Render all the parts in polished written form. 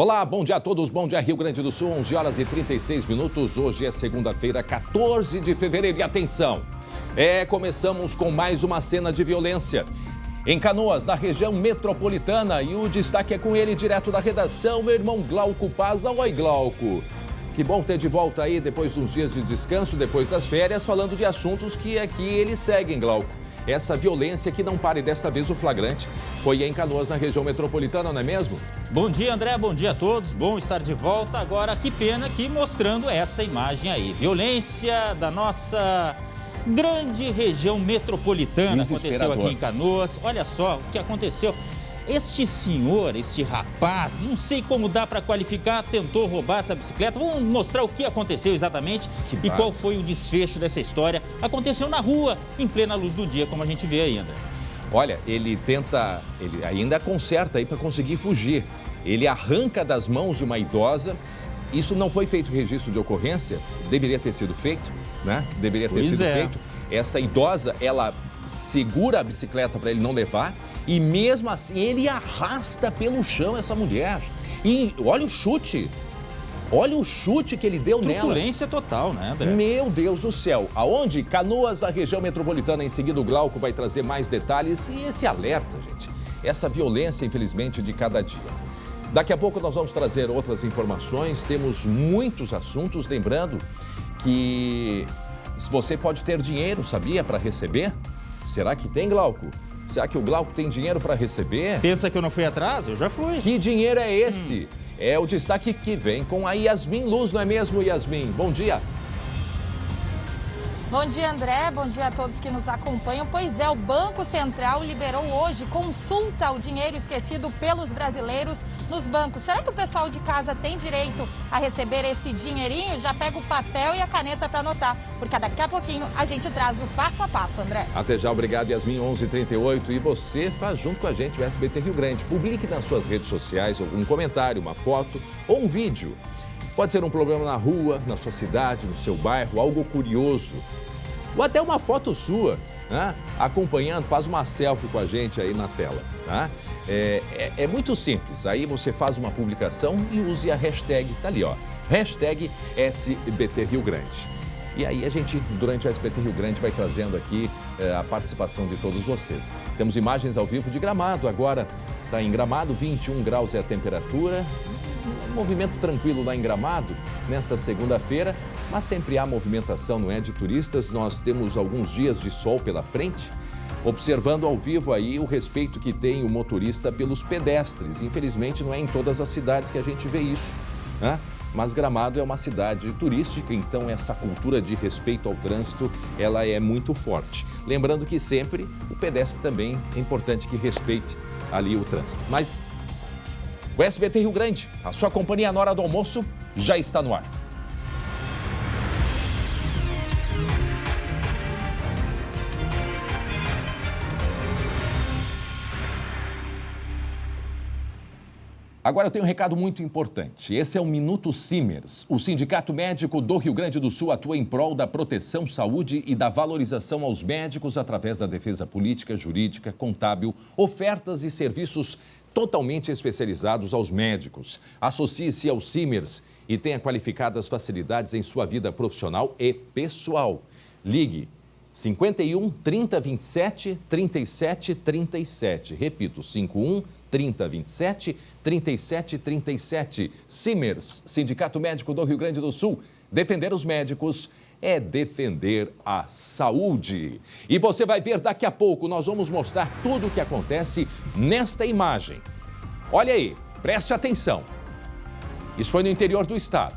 Olá, bom dia a todos, bom dia Rio Grande do Sul, 11 horas e 36 minutos. Hoje é segunda-feira, 14 de fevereiro e atenção, começamos com mais uma cena de violência. Em Canoas, na região metropolitana, e o destaque é com ele direto da redação, meu irmão Glauco Paz. Oi, Glauco. Que bom ter de volta aí depois de uns dias de descanso, depois das férias, falando de assuntos que aqui eles seguem, Glauco. Essa violência que não para, e desta vez o flagrante foi em Canoas, na região metropolitana, não é mesmo? Bom dia, André, bom dia a todos, bom estar de volta. Agora, que pena que mostrando essa imagem aí. Violência da nossa grande região metropolitana, aconteceu aqui em Canoas. Olha só o que aconteceu. Este senhor, este rapaz, não sei como dá para qualificar, tentou roubar essa bicicleta. Vamos mostrar o que aconteceu exatamente e qual foi o desfecho dessa história. Aconteceu na rua, em plena luz do dia, como a gente vê aí, André. Olha, ele ainda conserta aí para conseguir fugir. Ele arranca das mãos de uma idosa. Isso não foi feito registro de ocorrência, deveria ter sido feito, né? Deveria ter sido feito. Essa idosa, ela segura a bicicleta para ele não levar. E mesmo assim, ele arrasta pelo chão essa mulher. E olha o chute. Olha o chute que ele deu nela. Truculência total, né, André? Meu Deus do céu. Aonde? Canoas, a região metropolitana. Em seguida, o Glauco vai trazer mais detalhes. E esse alerta, gente. Essa violência, infelizmente, de cada dia. Daqui a pouco nós vamos trazer outras informações. Temos muitos assuntos. Lembrando que você pode ter dinheiro, sabia, para receber? Será que tem, Glauco? Será que o Glauco tem dinheiro para receber? Pensa que eu não fui atrás? Eu já fui. Que dinheiro é esse? É o destaque que vem com a Yasmin Luz, não é mesmo, Yasmin? Bom dia. Bom dia, André. Bom dia a todos que nos acompanham. Pois é, o Banco Central liberou hoje consulta ao dinheiro esquecido pelos brasileiros nos bancos. Será que o pessoal de casa tem direito a receber esse dinheirinho? Já pega o papel e a caneta para anotar, porque daqui a pouquinho a gente traz o passo a passo, André. Até já, obrigado, Yasmin, 11h38. E você faz junto com a gente o SBT Rio Grande. Publique nas suas redes sociais algum comentário, uma foto ou um vídeo. Pode ser um problema na rua, na sua cidade, no seu bairro, algo curioso. Ou até uma foto sua, né? Acompanhando, faz uma selfie com a gente aí na tela, tá? É muito simples. Aí você faz uma publicação e use a hashtag, tá ali, ó. Hashtag SBT Rio Grande. E aí a gente, durante o SBT Rio Grande, vai trazendo aqui a participação de todos vocês. Temos imagens ao vivo de Gramado, agora está em Gramado, 21 graus é a temperatura. Um movimento tranquilo lá em Gramado, nesta segunda-feira, mas sempre há movimentação, não é, de turistas. Nós temos alguns dias de sol pela frente, observando ao vivo aí o respeito que tem o motorista pelos pedestres. Infelizmente, não é em todas as cidades que a gente vê isso, né? Mas Gramado é uma cidade turística, então essa cultura de respeito ao trânsito, ela é muito forte. Lembrando que sempre o pedestre também é importante que respeite ali o trânsito. Mas o SBT Rio Grande, a sua companhia na hora do almoço, já está no ar. Agora eu tenho um recado muito importante. Esse é o Minuto Simers. O Sindicato Médico do Rio Grande do Sul atua em prol da proteção, saúde e da valorização aos médicos através da defesa política, jurídica, contábil, ofertas e serviços totalmente especializados aos médicos. Associe-se ao Simers e tenha qualificadas facilidades em sua vida profissional e pessoal. Ligue 51 30 27 37 37. Repito, 51 30 27 37 37. Simers, Sindicato Médico do Rio Grande do Sul. Defender os médicos é defender a saúde. E você vai ver daqui a pouco, nós vamos mostrar tudo o que acontece nesta imagem. Olha aí, preste atenção. Isso foi no interior do estado.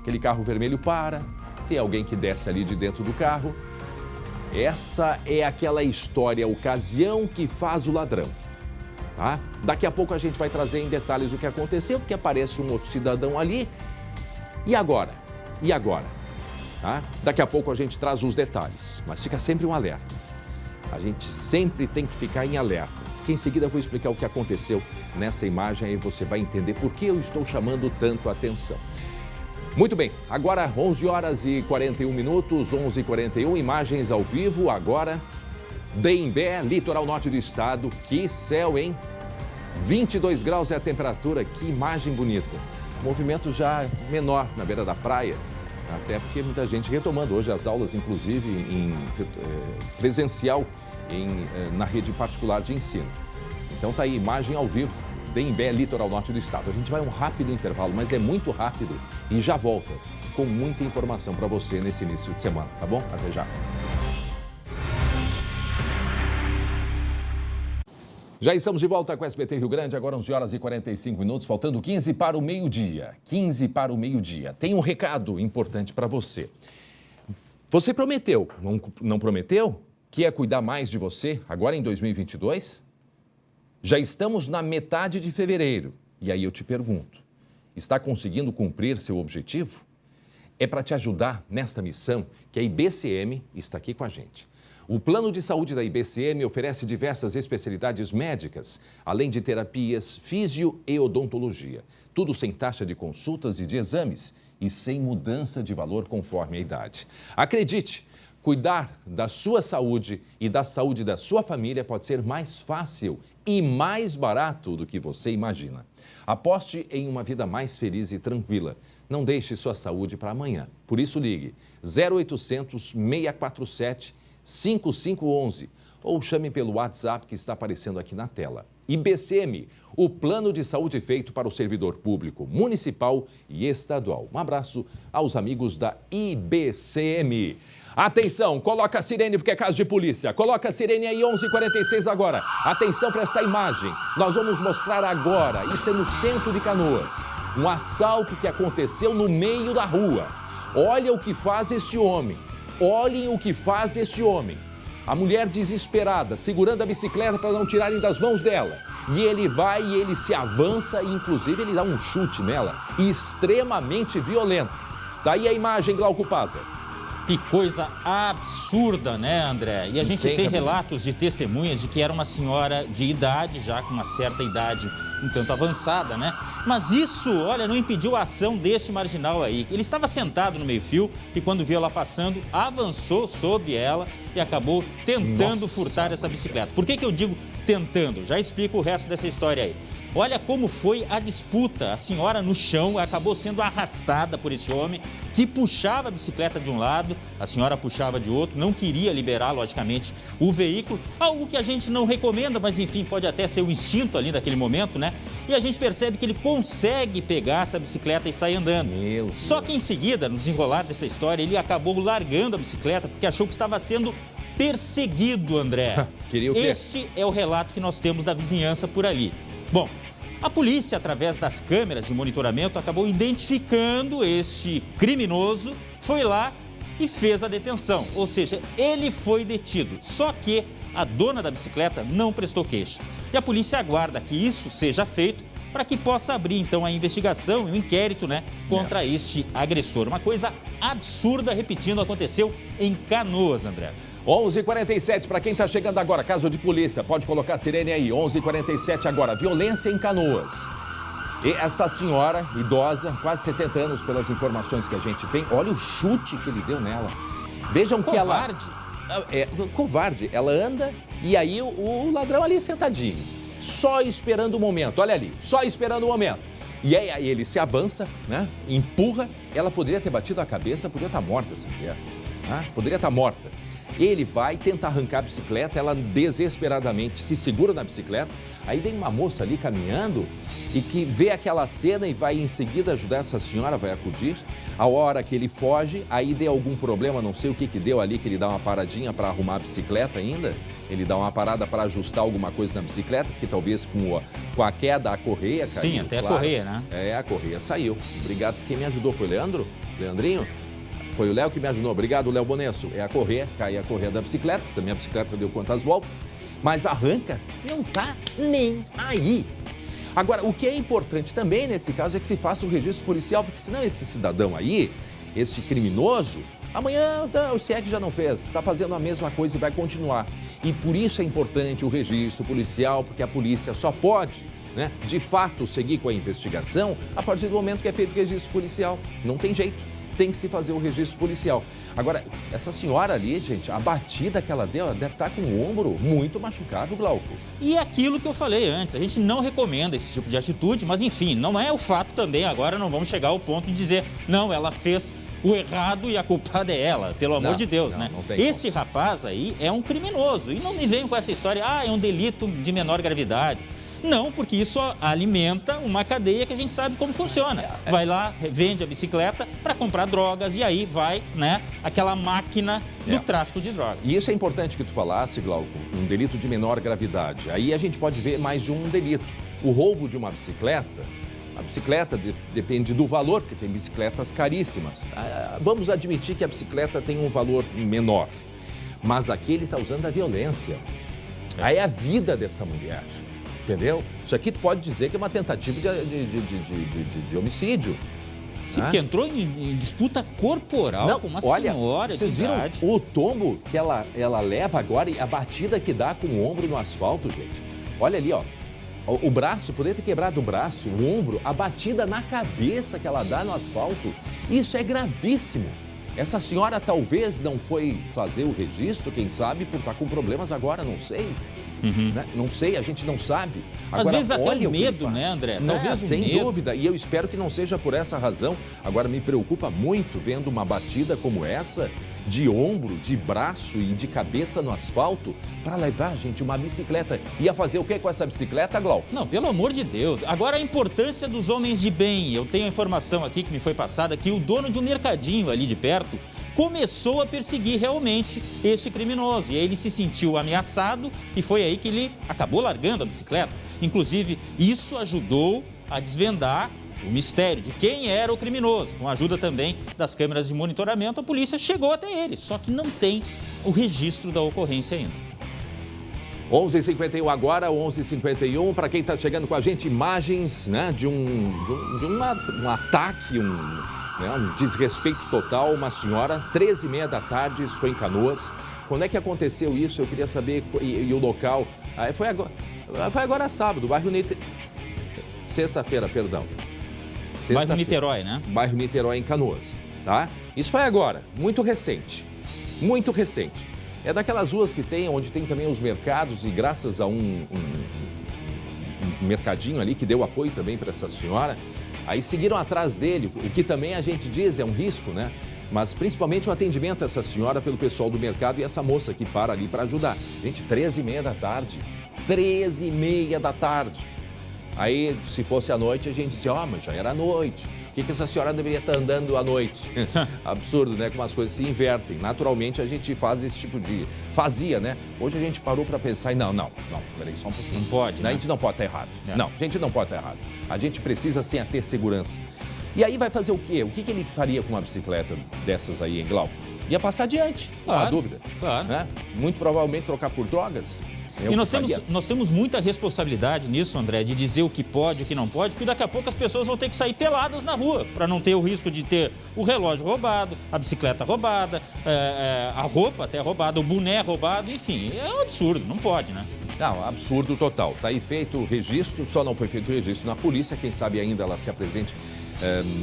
Aquele carro vermelho para, tem alguém que desce ali de dentro do carro. Essa é aquela história, a ocasião que faz o ladrão. Tá? Daqui a pouco a gente vai trazer em detalhes o que aconteceu, porque aparece um outro cidadão ali. E agora? E agora? Tá? Daqui a pouco a gente traz os detalhes, mas fica sempre um alerta. A gente sempre tem que ficar em alerta. Que em seguida eu vou explicar o que aconteceu nessa imagem, aí você vai entender por que eu estou chamando tanto a atenção. Muito bem, agora 11 horas e 41 minutos, 11h41, imagens ao vivo agora. Deimbé, litoral norte do estado, que céu, hein? 22 graus é a temperatura, que imagem bonita. Movimento já menor na beira da praia, até porque muita gente retomando hoje as aulas, inclusive em presencial na rede particular de ensino. Então tá aí, imagem ao vivo, de Imbé, litoral norte do estado. A gente vai um rápido intervalo, mas é muito rápido e já volta com muita informação para você nesse início de semana, tá bom? Até já. Já estamos de volta com o SBT Rio Grande, agora 11 horas e 45 minutos, faltando 15 para o meio-dia. 15 para o meio-dia. Tem um recado importante para você. Você prometeu, não prometeu, que ia cuidar mais de você agora em 2022? Já estamos na metade de fevereiro. E aí eu te pergunto, está conseguindo cumprir seu objetivo? É para te ajudar nesta missão que a IBCM está aqui com a gente. O plano de saúde da IBCM oferece diversas especialidades médicas, além de terapias, físio e odontologia. Tudo sem taxa de consultas e de exames e sem mudança de valor conforme a idade. Acredite, cuidar da sua saúde e da saúde da sua família pode ser mais fácil e mais barato do que você imagina. Aposte em uma vida mais feliz e tranquila. Não deixe sua saúde para amanhã. Por isso ligue 0800 647 5511 ou chame pelo WhatsApp que está aparecendo aqui na tela. IBCM, o plano de saúde feito para o servidor público municipal e estadual. Um abraço aos amigos da IBCM. Atenção, coloca a sirene porque é caso de polícia. Coloca a sirene aí, 11h46 agora. Atenção para esta imagem. Nós vamos mostrar agora, isto é no centro de Canoas, um assalto que aconteceu no meio da rua. Olha o que faz esse homem. Olhem o que faz esse homem. A mulher desesperada, segurando a bicicleta para não tirarem das mãos dela. E ele vai e ele se avança e inclusive ele dá um chute nela, extremamente violento. Daí a imagem, Glauco Paza. Que coisa absurda, né, André? E a gente tem relatos de testemunhas de que era uma senhora de idade, já com uma certa idade um tanto avançada, né? Mas isso, olha, não impediu a ação deste marginal aí. Ele estava sentado no meio-fio e quando viu ela passando, avançou sobre ela e acabou tentando furtar essa bicicleta. Por que eu digo tentando? Já explico o resto dessa história aí. Olha como foi a disputa. A senhora no chão acabou sendo arrastada por esse homem que puxava a bicicleta de um lado, a senhora puxava de outro, não queria liberar, logicamente, o veículo. Algo que a gente não recomenda, mas enfim, pode até ser o instinto ali daquele momento, né? E a gente percebe que ele consegue pegar essa bicicleta e sair andando. Só que em seguida, no desenrolar dessa história, ele acabou largando a bicicleta porque achou que estava sendo perseguido, André. Este é o relato que nós temos da vizinhança por ali. Bom, a polícia, através das câmeras de monitoramento, acabou identificando este criminoso, foi lá e fez a detenção. Ou seja, ele foi detido. Só que a dona da bicicleta não prestou queixa. E a polícia aguarda que isso seja feito para que possa abrir, então, a investigação e o inquérito, né, contra este agressor. Uma coisa absurda, repetindo, aconteceu em Canoas, André. 11h47, para quem está chegando agora, caso de polícia, pode colocar a sirene aí, 11h47 agora, violência em Canoas. E esta senhora, idosa, quase 70 anos pelas informações que a gente tem, olha o chute que ele deu nela. Vejam que covarde. Covarde, ela anda e aí o ladrão ali sentadinho, só esperando o momento, olha ali, só esperando o momento. E aí ele se avança, né, empurra, ela poderia ter batido a cabeça, poderia estar morta essa mulher, poderia estar morta. Ele vai tentar arrancar a bicicleta, ela desesperadamente se segura na bicicleta. Aí vem uma moça ali caminhando e que vê aquela cena e vai em seguida ajudar essa senhora, vai acudir. A hora que ele foge, aí deu algum problema, não sei o que deu ali, que ele dá uma paradinha para arrumar a bicicleta ainda. Ele dá uma parada para ajustar alguma coisa na bicicleta, porque talvez com a queda a correia caiu. Sim, até claro. A correia, né? A correia saiu. Obrigado, quem me ajudou foi o Leandro? Leandrinho? Foi o Léo que me ajudou. Obrigado, Léo Bonesso. É a correia, cai a correia da bicicleta. Também a bicicleta deu quantas voltas. Mas arranca, não tá nem aí. Agora, o que é importante também nesse caso é que se faça um registro policial, porque senão esse cidadão aí, esse criminoso, amanhã o SEC já não fez, está fazendo a mesma coisa e vai continuar. E por isso é importante o registro policial, porque a polícia só pode, né, de fato, seguir com a investigação a partir do momento que é feito o registro policial. Não tem jeito. tem que se fazer o registro policial. Agora, essa senhora ali, gente, a batida que ela deu, ela deve estar com o ombro muito machucado, Glauco. E aquilo que eu falei antes, a gente não recomenda esse tipo de atitude, mas enfim, não é o fato também, agora não vamos chegar ao ponto de dizer, não, ela fez o errado e a culpada é ela, pelo amor de Deus, né? Esse rapaz aí é um criminoso e não me venham com essa história, é um delito de menor gravidade. Não, porque isso alimenta uma cadeia que a gente sabe como funciona. Vai lá, vende a bicicleta para comprar drogas e aí vai, né, aquela máquina do tráfico de drogas. E isso é importante que tu falasse, Glauco, um delito de menor gravidade. Aí a gente pode ver mais de um delito. O roubo de uma bicicleta. A bicicleta depende do valor, porque tem bicicletas caríssimas. Vamos admitir que a bicicleta tem um valor menor. Mas aqui ele está usando a violência. Aí é a vida dessa mulher. Entendeu? Isso aqui pode dizer que é uma tentativa de homicídio. Sim, porque entrou em disputa corporal com uma senhora vocês viram o tombo que ela leva agora e a batida que dá com o ombro no asfalto, gente? Olha ali, ó. O braço, poderia ter quebrado o braço, o ombro, a batida na cabeça que ela dá no asfalto. Isso é gravíssimo. Essa senhora talvez não foi fazer o registro, quem sabe, por estar com problemas agora, não sei. Né? Não sei, a gente não sabe. Agora, às vezes até o medo, né, André? Talvez sem dúvida, e eu espero que não seja por essa razão. Agora, me preocupa muito vendo uma batida como essa, de ombro, de braço e de cabeça no asfalto, para levar, gente, uma bicicleta. Ia fazer o que com essa bicicleta, Glauco? Não, pelo amor de Deus. Agora, a importância dos homens de bem. Eu tenho a informação aqui que me foi passada que o dono de um mercadinho ali de perto começou a perseguir realmente esse criminoso. E aí ele se sentiu ameaçado e foi aí que ele acabou largando a bicicleta. Inclusive, isso ajudou a desvendar o mistério de quem era o criminoso. Com a ajuda também das câmeras de monitoramento, a polícia chegou até ele, só que não tem o registro da ocorrência ainda. 11h51 agora, 11h51. Para quem está chegando com a gente, imagens, né, de um ataque, um desrespeito total. Uma senhora, 13h30 da tarde, isso foi em Canoas. Quando é que aconteceu isso? Eu queria saber, e o local. Foi agora sábado, bairro Niterói. Sexta-feira, perdão. Bairro Niterói, né? Bairro Niterói, em Canoas, tá? Isso foi agora, muito recente. Muito recente. É daquelas ruas que tem, onde tem também os mercados, e graças a um mercadinho ali que deu apoio também para essa senhora, aí seguiram atrás dele, o que também a gente diz é um risco, né? Mas principalmente o atendimento a essa senhora pelo pessoal do mercado e essa moça que para ali para ajudar. Gente, 13h30 da tarde. 13h30 da tarde. Aí, se fosse à noite, a gente dizia, mas já era noite. Por que essa senhora deveria estar andando à noite? Absurdo, né? Como as coisas se invertem. Naturalmente, a gente faz esse tipo de... Fazia, né? Hoje a gente parou para pensar e não, peraí só um pouquinho. Não pode, né? A gente não pode estar errado. Não, a gente não pode estar errado. A gente precisa, sim, ter segurança. E aí vai fazer o quê? O que ele faria com uma bicicleta dessas aí, hein, Glauco? Ia passar adiante, não há dúvida. Claro. Né? Muito provavelmente trocar por drogas. E nós temos muita responsabilidade nisso, André, de dizer o que pode e o que não pode, porque daqui a pouco as pessoas vão ter que sair peladas na rua, para não ter o risco de ter o relógio roubado, a bicicleta roubada, a roupa até roubada, o boné roubado, enfim, é um absurdo, não pode, né? Não, absurdo total. Está aí feito o registro, só não foi feito o registro na polícia, quem sabe ainda ela se apresente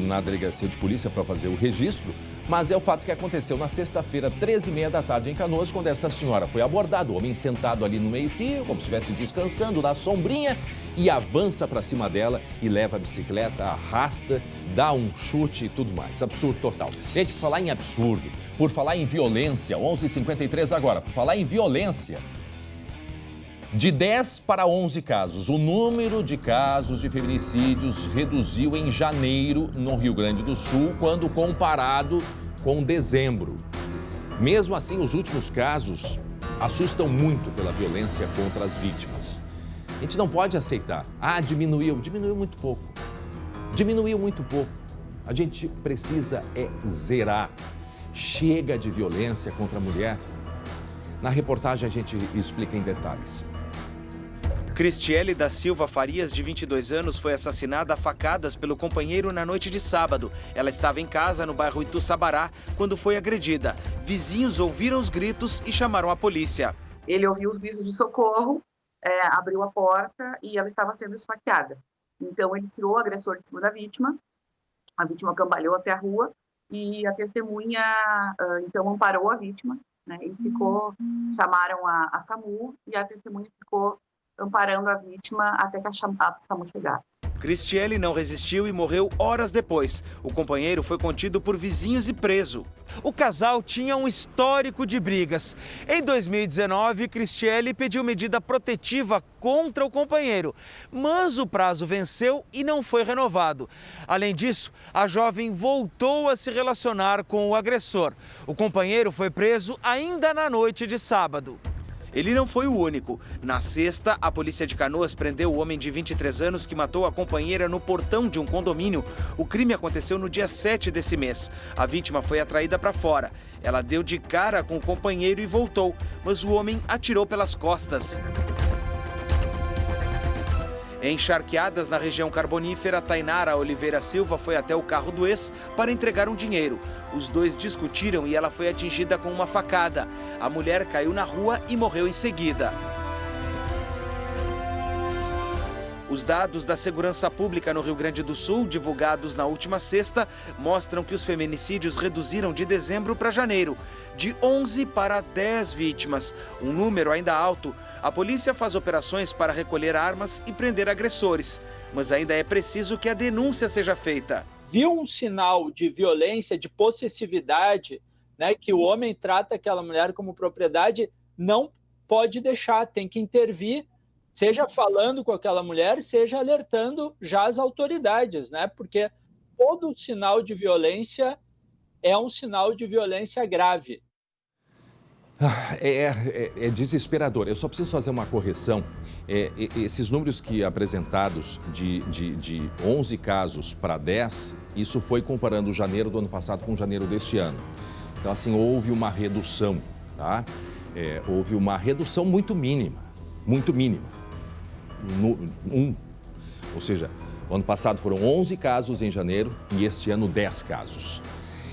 na delegacia de polícia para fazer o registro, mas é o fato que aconteceu na sexta-feira, 13h30 da tarde, em Canoas, quando essa senhora foi abordada, o homem sentado ali no meio-fio, como se estivesse descansando, na sombrinha, e avança para cima dela e leva a bicicleta, arrasta, dá um chute e tudo mais. Absurdo total. Gente, por falar em absurdo, por falar em violência, 11h53 agora, por falar em violência, de 10 para 11 casos, o número de casos de feminicídios reduziu em janeiro no Rio Grande do Sul, quando comparado com dezembro. Mesmo assim, os últimos casos assustam muito pela violência contra as vítimas. A gente não pode aceitar. Diminuiu muito pouco. Diminuiu muito pouco. A gente precisa zerar. Chega de violência contra a mulher. Na reportagem a gente explica em detalhes. Cristiele da Silva Farias, de 22 anos, foi assassinada a facadas pelo companheiro na noite de sábado. Ela estava em casa, no bairro Ituçabará, quando foi agredida. Vizinhos ouviram os gritos e chamaram a polícia. Ele ouviu os gritos de socorro, abriu a porta e ela estava sendo esfaqueada. Então, ele tirou o agressor de cima da vítima. A vítima cambalhou até a rua e a testemunha, então, amparou a vítima, né, e chamaram a SAMU, e a testemunha ficou amparando a vítima até que a SAMU chegasse. Cristiele não resistiu e morreu horas depois. O companheiro foi contido por vizinhos e preso. O casal tinha um histórico de brigas. Em 2019, Cristiele pediu medida protetiva contra o companheiro, mas o prazo venceu e não foi renovado. Além disso, a jovem voltou a se relacionar com o agressor. O companheiro foi preso ainda na noite de sábado. Ele não foi o único. Na sexta, a polícia de Canoas prendeu o homem de 23 anos que matou a companheira no portão de um condomínio. O crime aconteceu no dia 7 desse mês. A vítima foi atraída para fora. Ela deu de cara com o companheiro e voltou, mas o homem atirou pelas costas. Em Charqueadas, na região carbonífera, Tainara Oliveira Silva foi até o carro do ex para entregar um dinheiro. Os dois discutiram e ela foi atingida com uma facada. A mulher caiu na rua e morreu em seguida. Os dados da Segurança Pública no Rio Grande do Sul, divulgados na última sexta, mostram que os feminicídios reduziram de dezembro para janeiro, de 11 para 10 vítimas, um número ainda alto. A polícia faz operações para recolher armas e prender agressores, mas ainda é preciso que a denúncia seja feita. Viu um sinal de violência, de possessividade, né, que o homem trata aquela mulher como propriedade, não pode deixar, tem que intervir, seja falando com aquela mulher, seja alertando já as autoridades, né, porque todo sinal de violência é um sinal de violência grave. É desesperador. Eu só preciso fazer uma correção. Esses números que apresentados de 11 casos para 10, isso foi comparando janeiro do ano passado com janeiro deste ano. Então, assim, houve uma redução, tá? Houve uma redução muito mínima. Ou seja, o ano passado foram 11 casos em janeiro e este ano 10 casos.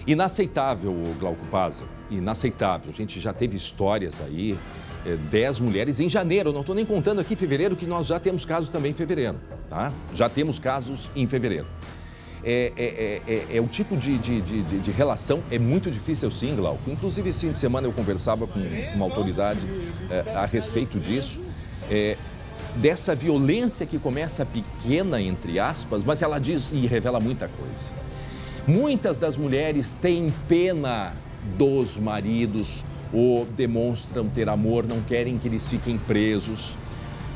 Inaceitável, Glauco Pazza, inaceitável. A gente já teve histórias aí, 10 mulheres em janeiro, eu não estou nem contando aqui fevereiro, que nós já temos casos também em fevereiro, tá? Já temos casos em fevereiro. O tipo de relação é muito difícil, sim, Glauco. Inclusive, esse fim de semana eu conversava com uma autoridade a respeito disso, dessa violência que começa pequena, entre aspas, mas ela diz e revela muita coisa. Muitas das mulheres têm pena dos maridos ou demonstram ter amor, não querem que eles fiquem presos.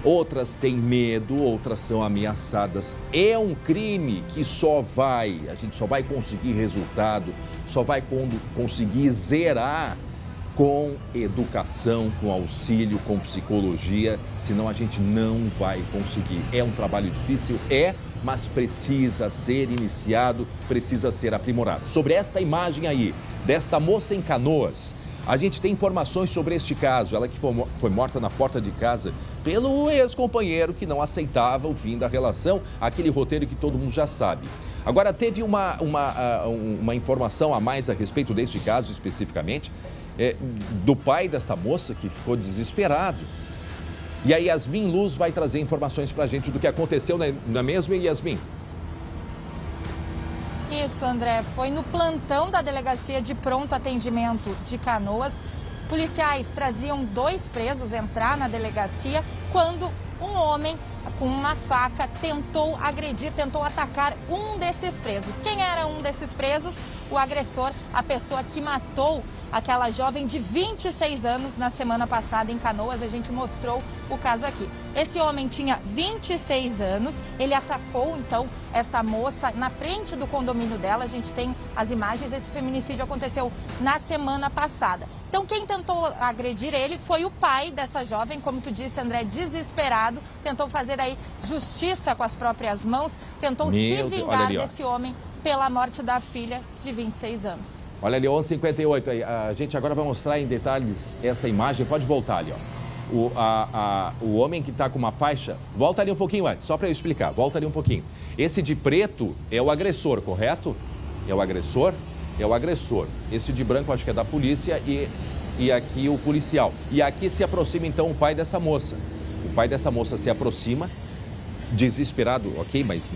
Outras têm medo, outras são ameaçadas. É um crime que a gente só vai conseguir resultado, só vai conseguir zerar com educação, com auxílio, com psicologia, senão a gente não vai conseguir. É um trabalho difícil, mas precisa ser iniciado, precisa ser aprimorado. Sobre esta imagem aí, desta moça em Canoas, a gente tem informações sobre este caso. Ela que foi morta na porta de casa pelo ex-companheiro que não aceitava o fim da relação, aquele roteiro que todo mundo já sabe. Agora, teve uma informação a mais a respeito deste caso especificamente, do pai dessa moça que ficou desesperado. E a Yasmin Luz vai trazer informações para a gente do que aconteceu, não é mesmo, Yasmin? Isso, André. Foi no plantão da Delegacia de Pronto Atendimento de Canoas. Policiais traziam 2 presos entrar na delegacia quando um homem com uma faca tentou atacar um desses presos. Quem era um desses presos? O agressor, a pessoa que matou aquela jovem de 26 anos na semana passada em Canoas. A gente mostrou o caso aqui. Esse homem tinha 26 anos, ele atacou então essa moça na frente do condomínio dela. A gente tem as imagens, esse feminicídio aconteceu na semana passada. Então quem tentou agredir ele foi o pai dessa jovem, como tu disse, André, desesperado, tentou fazer aí justiça com as próprias mãos, tentou se vingar desse homem pela morte da filha de 26 anos. Olha ali, 11h58, a gente agora vai mostrar em detalhes essa imagem, pode voltar ali, ó. O homem que está com uma faixa, volta ali um pouquinho antes, só para eu explicar, volta ali um pouquinho. Esse de preto é o agressor, correto? É o agressor? É o agressor. Esse de branco acho que é da polícia e aqui o policial. E aqui se aproxima então o pai dessa moça. O pai dessa moça se aproxima desesperado, ok, mas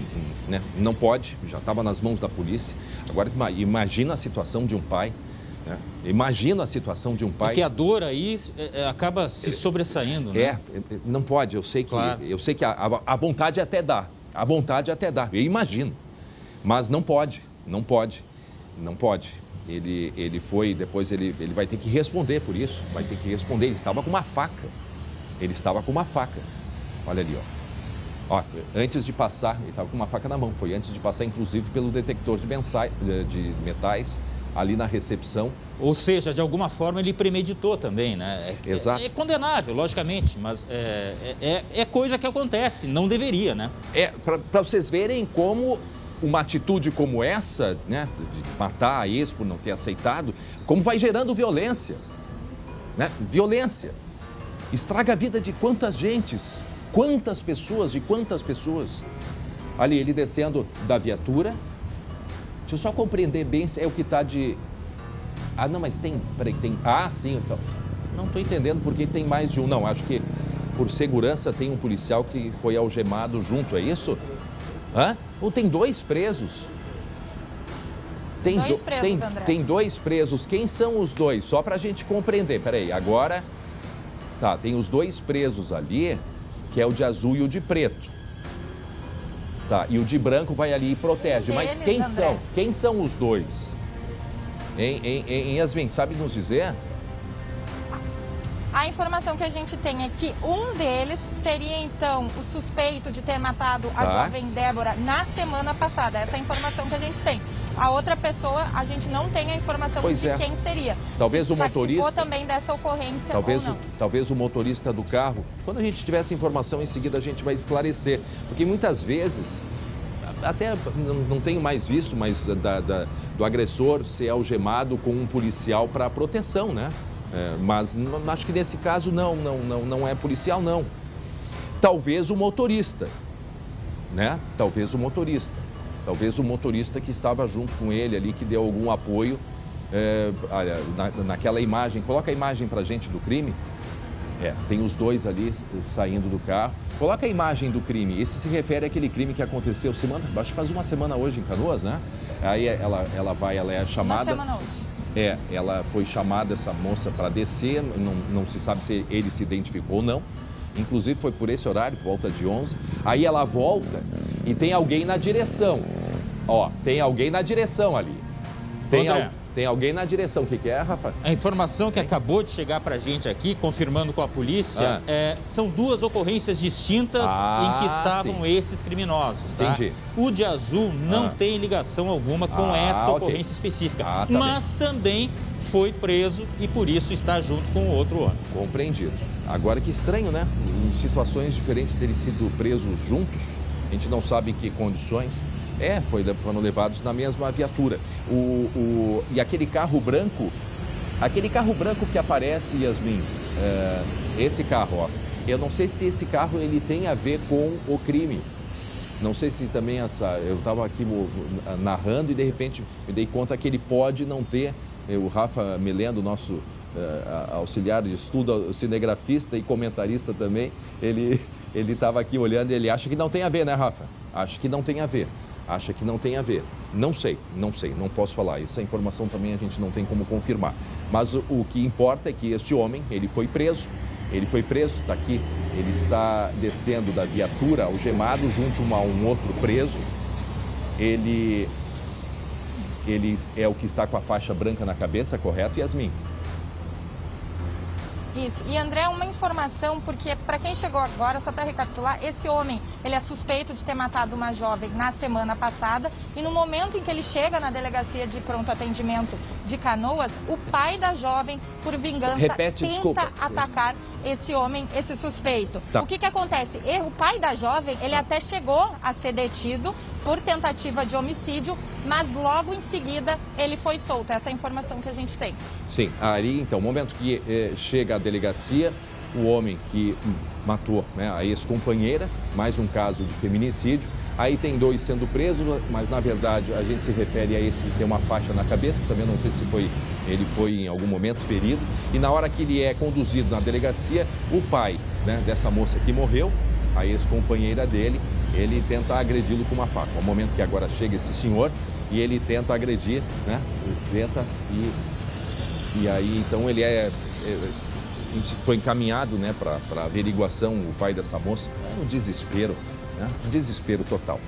né, não pode, já estava nas mãos da polícia. Agora, imagina a situação de um pai, né? Imagina a situação de um pai... Porque a dor aí acaba se sobressaindo, né? Não pode, eu sei que, claro. Eu sei que a vontade até dá, eu imagino, mas não pode. Ele foi, depois ele vai ter que responder por isso, ele estava com uma faca, olha ali, ó, antes de passar, ele estava com uma faca na mão, foi antes de passar, inclusive, pelo detector de metais, ali na recepção. Ou seja, de alguma forma ele premeditou também, né? Exato. É condenável, logicamente, mas é coisa que acontece, não deveria, né? Para vocês verem como uma atitude como essa, né, de matar a ex por não ter aceitado, como vai gerando violência, né? Violência. Estraga a vida de quantas pessoas. Ali, ele descendo da viatura. Deixa eu só compreender bem se é o que está de... Ah, não, mas tem... Peraí, tem... Ah, sim, então. Não estou entendendo porque tem mais de um. Não, acho que por segurança tem um policial que foi algemado junto, é isso? Hã? Ou tem 2 presos? Tem 2 presos, André. Tem 2 presos. Quem são os 2? Só para a gente compreender. Peraí, agora... Tá, tem os 2 presos ali, que é o de azul e o de preto. Tá, e o de branco vai ali e protege. Mas quem são? Quem são os 2? Hein, Yasmin, sabe nos dizer? A informação que a gente tem é que um deles seria, então, o suspeito de ter matado a jovem Débora na semana passada. Essa é a informação que a gente tem. A outra pessoa, a gente não tem a informação de quem seria. Talvez o motorista... Participou também dessa ocorrência ou não. Talvez o motorista do carro. Quando a gente tiver essa informação, em seguida a gente vai esclarecer. Porque muitas vezes, até não tenho mais visto, mas do agressor ser algemado com um policial para proteção, né? Mas acho que nesse caso não é policial, não. Talvez o motorista, né? Talvez o motorista que estava junto com ele ali, que deu algum apoio. Naquela imagem, coloca a imagem pra gente do crime. Tem os 2 ali saindo do carro. Coloca a imagem do crime. Esse se refere àquele crime que aconteceu acho que faz uma semana hoje em Canoas, né? Aí ela é chamada... Uma semana hoje. Ela foi chamada, essa moça, para descer, não se sabe se ele se identificou ou não. Inclusive foi por esse horário, volta de 11. Aí ela volta e tem alguém na direção. Tem alguém na direção ali. Tem alguém na direção. O que é, Rafa? A informação que acabou de chegar pra gente aqui, confirmando com a polícia, são 2 ocorrências distintas em que estavam esses criminosos, tá? Entendi. O de azul não tem ligação alguma com esta ocorrência específica, mas também foi preso e por isso está junto com o outro homem. Compreendido. Agora que estranho, né? Em situações diferentes terem sido presos juntos, a gente não sabe em que condições. Foram levados na mesma viatura. E aquele carro branco que aparece, Yasmin, esse carro, eu não sei se esse carro ele tem a ver com o crime. Não sei se também eu estava aqui narrando e de repente me dei conta que ele pode não ter. O Rafa Melendo, nosso auxiliar de estudo, cinegrafista e comentarista também, ele estava aqui olhando e ele acha que não tem a ver, né, Rafa? Acha que não tem a ver. Não sei, não posso falar. Essa informação também a gente não tem como confirmar. Mas o que importa é que este homem, ele foi preso, está aqui, ele está descendo da viatura algemado junto a um outro preso. Ele é o que está com a faixa branca na cabeça, correto, Yasmin? Isso. E, André, uma informação, porque para quem chegou agora, só para recapitular, esse homem, ele é suspeito de ter matado uma jovem na semana passada e no momento em que ele chega na delegacia de pronto atendimento de Canoas, o pai da jovem, por vingança, tenta atacar esse homem, esse suspeito. Tá. O que acontece? O pai da jovem, ele até chegou a ser detido por tentativa de homicídio, mas logo em seguida ele foi solto. Essa é a informação que a gente tem. Sim, aí então, o momento que chega à delegacia, o homem que matou, né, a ex-companheira, mais um caso de feminicídio, aí tem 2 sendo presos, mas na verdade a gente se refere a esse que tem uma faixa na cabeça, também não sei se ele foi em algum momento ferido, e na hora que ele é conduzido na delegacia, o pai, né, dessa moça que morreu, a ex-companheira dele, ele tenta agredi-lo com uma faca. É o momento que agora chega esse senhor e ele tenta agredir, né? Ele tenta e aí então ele foi encaminhado, né, para averiguação, o pai dessa moça. É um desespero, né? Um desespero total.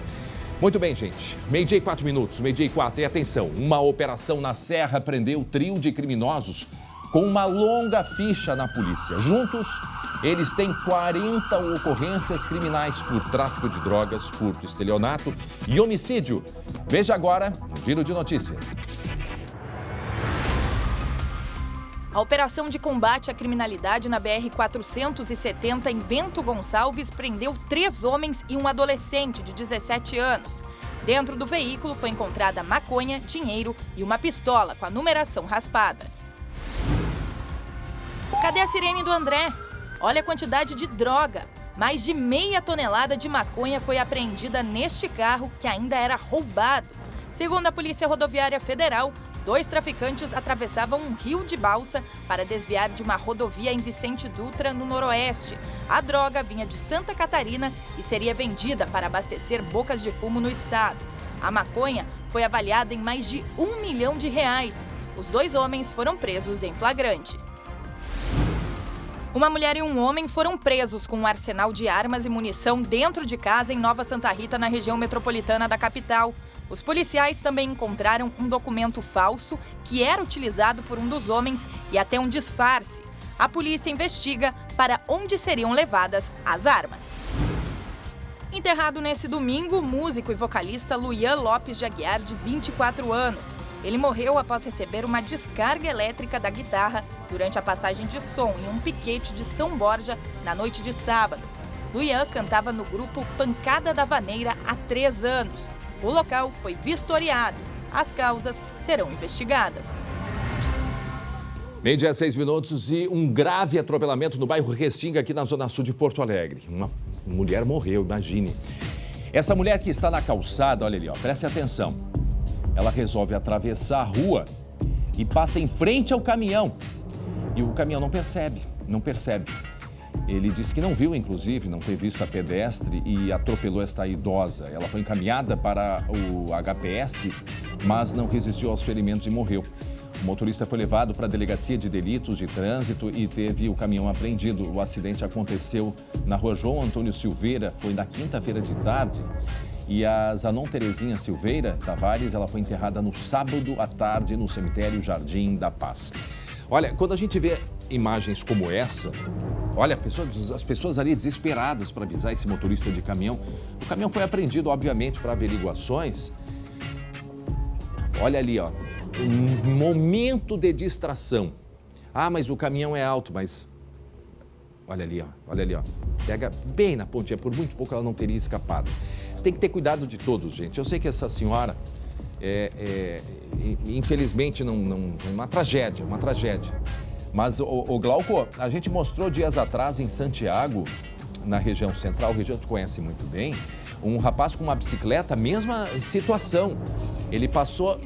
Muito bem, gente. 12h 4 minutos, 12h 4. E atenção, uma operação na Serra prendeu trio de criminosos com uma longa ficha na polícia. Juntos, eles têm 40 ocorrências criminais por tráfico de drogas, furto, estelionato e homicídio. Veja agora no Giro de Notícias. A operação de combate à criminalidade na BR-470 em Bento Gonçalves prendeu 3 homens e um adolescente de 17 anos. Dentro do veículo foi encontrada maconha, dinheiro e uma pistola com a numeração raspada. Cadê a sirene do André? Olha a quantidade de droga. Mais de meia tonelada de maconha foi apreendida neste carro que ainda era roubado. Segundo a Polícia Rodoviária Federal, 2 traficantes atravessavam um rio de balsa para desviar de uma rodovia em Vicente Dutra, no noroeste. A droga vinha de Santa Catarina e seria vendida para abastecer bocas de fumo no estado. A maconha foi avaliada em mais de R$1 milhão. Os 2 homens foram presos em flagrante. Uma mulher e um homem foram presos com um arsenal de armas e munição dentro de casa em Nova Santa Rita, na região metropolitana da capital. Os policiais também encontraram um documento falso que era utilizado por um dos homens e até um disfarce. A polícia investiga para onde seriam levadas as armas. Enterrado nesse domingo, o músico e vocalista Luian Lopes de Aguiar, de 24 anos. Ele morreu após receber uma descarga elétrica da guitarra durante a passagem de som em um piquete de São Borja na noite de sábado. Luian cantava no grupo Pancada da Vaneira há 3 anos. O local foi vistoriado. As causas serão investigadas. 12h 6 minutos e um grave atropelamento no bairro Restinga, aqui na zona sul de Porto Alegre. Uma mulher morreu, imagine. Essa mulher que está na calçada, olha ali, ó, preste atenção. Ela resolve atravessar a rua e passa em frente ao caminhão. E o caminhão não percebe. Ele disse que não viu, inclusive, não ter visto a pedestre e atropelou esta idosa. Ela foi encaminhada para o HPS, mas não resistiu aos ferimentos e morreu. O motorista foi levado para a Delegacia de Delitos de Trânsito e teve o caminhão apreendido. O acidente aconteceu na rua João Antônio Silveira, foi na quinta-feira de tarde. E a Zanon Terezinha Silveira Tavares, ela foi enterrada no sábado à tarde no cemitério Jardim da Paz. Olha, quando a gente vê imagens como essa, olha, as pessoas ali desesperadas para avisar esse motorista de caminhão. O caminhão foi apreendido, obviamente, para averiguações. Olha ali, ó, um momento de distração. Ah, mas o caminhão é alto, mas olha ali, ó. Pega bem na pontinha, por muito pouco ela não teria escapado. Tem que ter cuidado de todos, gente. Eu sei que essa senhora, infelizmente, não é uma tragédia. Mas, o Glauco, a gente mostrou dias atrás em Santiago, na região central, região que tu conhece muito bem, um rapaz com uma bicicleta, mesma situação. Ele passou,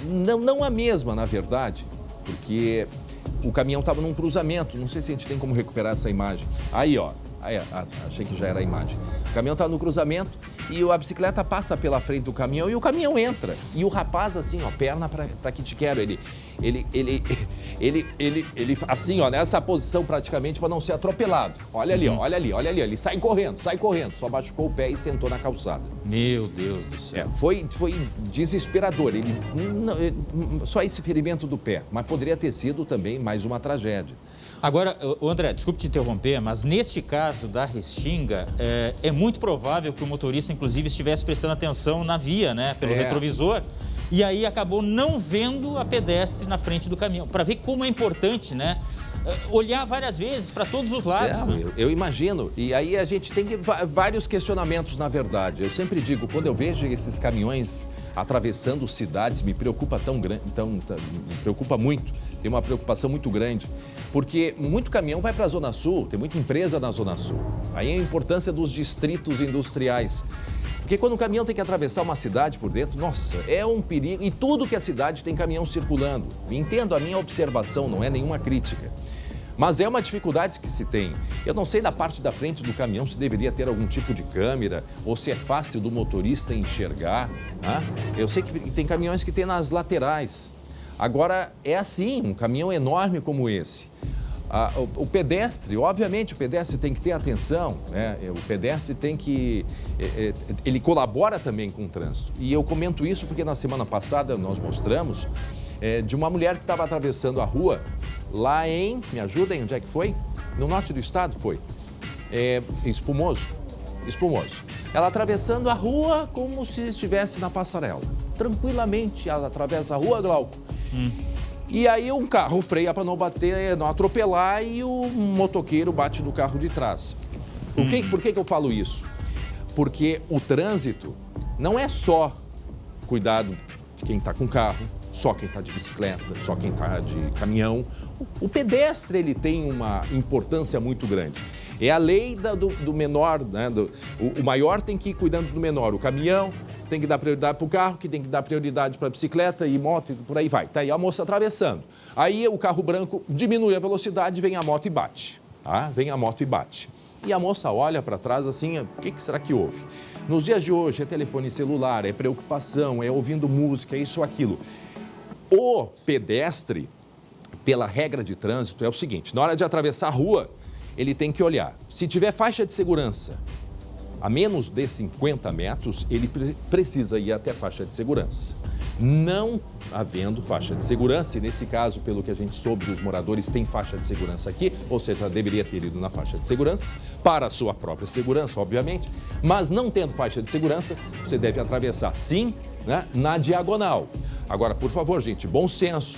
não a mesma, na verdade, porque o caminhão estava num cruzamento. Não sei se a gente tem como recuperar essa imagem. Aí, ó. Achei que já era a imagem. O caminhão está no cruzamento e a bicicleta passa pela frente do caminhão e o caminhão entra. E o rapaz, assim, ó, perna para que te quero. Ele assim, ó, nessa posição praticamente para não ser atropelado. Olha ali, ó, olha ali. Ele sai correndo. Só machucou o pé e sentou na calçada. Meu Deus do céu. Foi desesperador. Só esse ferimento do pé, mas poderia ter sido também mais uma tragédia. Agora, André, desculpe te interromper, mas neste caso da Restinga, é muito provável que o motorista, inclusive, estivesse prestando atenção na via, né, pelo retrovisor, e aí acabou não vendo a pedestre na frente do caminhão. Para ver como é importante, né, olhar várias vezes para todos os lados. Né? Eu imagino. E aí a gente tem vários questionamentos, na verdade. Eu sempre digo, quando eu vejo esses caminhões atravessando cidades, me preocupa me preocupa muito. Tem uma preocupação muito grande. Porque muito caminhão vai para a Zona Sul, tem muita empresa na Zona Sul. Aí a importância dos distritos industriais. Porque quando o caminhão tem que atravessar uma cidade por dentro, nossa, é um perigo. E tudo que é cidade tem caminhão circulando. Entendo, a minha observação não é nenhuma crítica. Mas é uma dificuldade que se tem. Eu não sei da parte da frente do caminhão se deveria ter algum tipo de câmera ou se é fácil do motorista enxergar. Né? Eu sei que tem caminhões que tem nas laterais. Agora, é assim, um caminhão enorme como esse. O pedestre, obviamente, o pedestre tem que ter atenção, né? O pedestre tem que... Ele colabora também com o trânsito. E eu comento isso porque na semana passada nós mostramos de uma mulher que estava atravessando a rua lá em... Me ajudem, onde é que foi? No norte do estado foi. Espumoso. Ela atravessando a rua como se estivesse na passarela. Tranquilamente, ela atravessa a rua, Glauco. E aí um carro freia para não bater, não atropelar e o motoqueiro bate no carro de trás. Por que eu falo isso? Porque o trânsito não é só cuidado de quem está com carro, só quem está de bicicleta, só quem está de caminhão. O pedestre ele tem uma importância muito grande. É a lei do menor, né? O maior tem que ir cuidando do menor. O caminhão tem que dar prioridade para o carro, que tem que dar prioridade para a bicicleta e moto, e por aí vai. Tá aí a moça atravessando. Aí o carro branco diminui a velocidade, vem a moto e bate. Tá? Vem a moto e bate. E a moça olha para trás assim, o que será que houve? Nos dias de hoje é telefone celular, é preocupação, é ouvindo música, é isso ou aquilo. O pedestre, pela regra de trânsito, é o seguinte, na hora de atravessar a rua, ele tem que olhar. Se tiver faixa de segurança a menos de 50 metros, ele precisa ir até a faixa de segurança. Não havendo faixa de segurança, e nesse caso, pelo que a gente soube, os moradores têm faixa de segurança aqui, ou seja, deveria ter ido na faixa de segurança, para a sua própria segurança, obviamente, mas não tendo faixa de segurança, você deve atravessar, sim, né, na diagonal. Agora, por favor, gente, bom senso.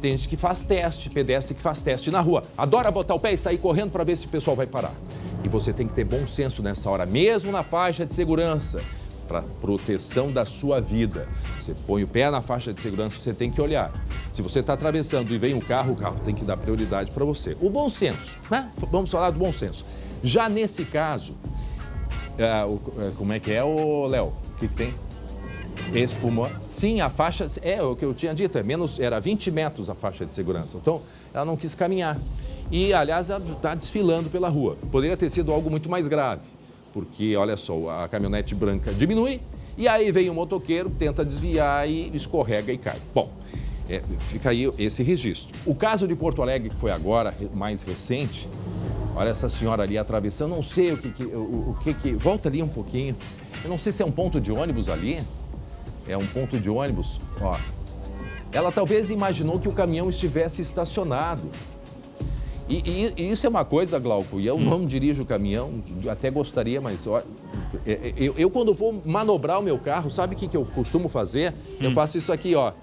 Tem gente que faz teste, pedestre que faz teste na rua. Adora botar o pé e sair correndo para ver se o pessoal vai parar. E você tem que ter bom senso nessa hora, mesmo na faixa de segurança, para proteção da sua vida. Você põe o pé na faixa de segurança, você tem que olhar. Se você está atravessando e vem o carro tem que dar prioridade para você. O bom senso, né? Vamos falar do bom senso. Já nesse caso, como é que é, Léo? O que tem? Espuma. Sim, a faixa, o que eu tinha dito, era 20 metros a faixa de segurança. Então, ela não quis caminhar. E, aliás, ela está desfilando pela rua. Poderia ter sido algo muito mais grave, porque, olha só, a caminhonete branca diminui e aí vem o motoqueiro, tenta desviar e escorrega e cai. Bom, fica aí esse registro. O caso de Porto Alegre, que foi agora, mais recente, olha essa senhora ali atravessando, não sei o que... Volta ali um pouquinho. Eu não sei se é um ponto de ônibus ali. É um ponto de ônibus, ó. Ela talvez imaginou que o caminhão estivesse estacionado. E isso é uma coisa, Glauco, e eu não dirijo o caminhão, até gostaria, mas ó, eu quando vou manobrar o meu carro, sabe o que eu costumo fazer? Eu faço isso aqui, ó.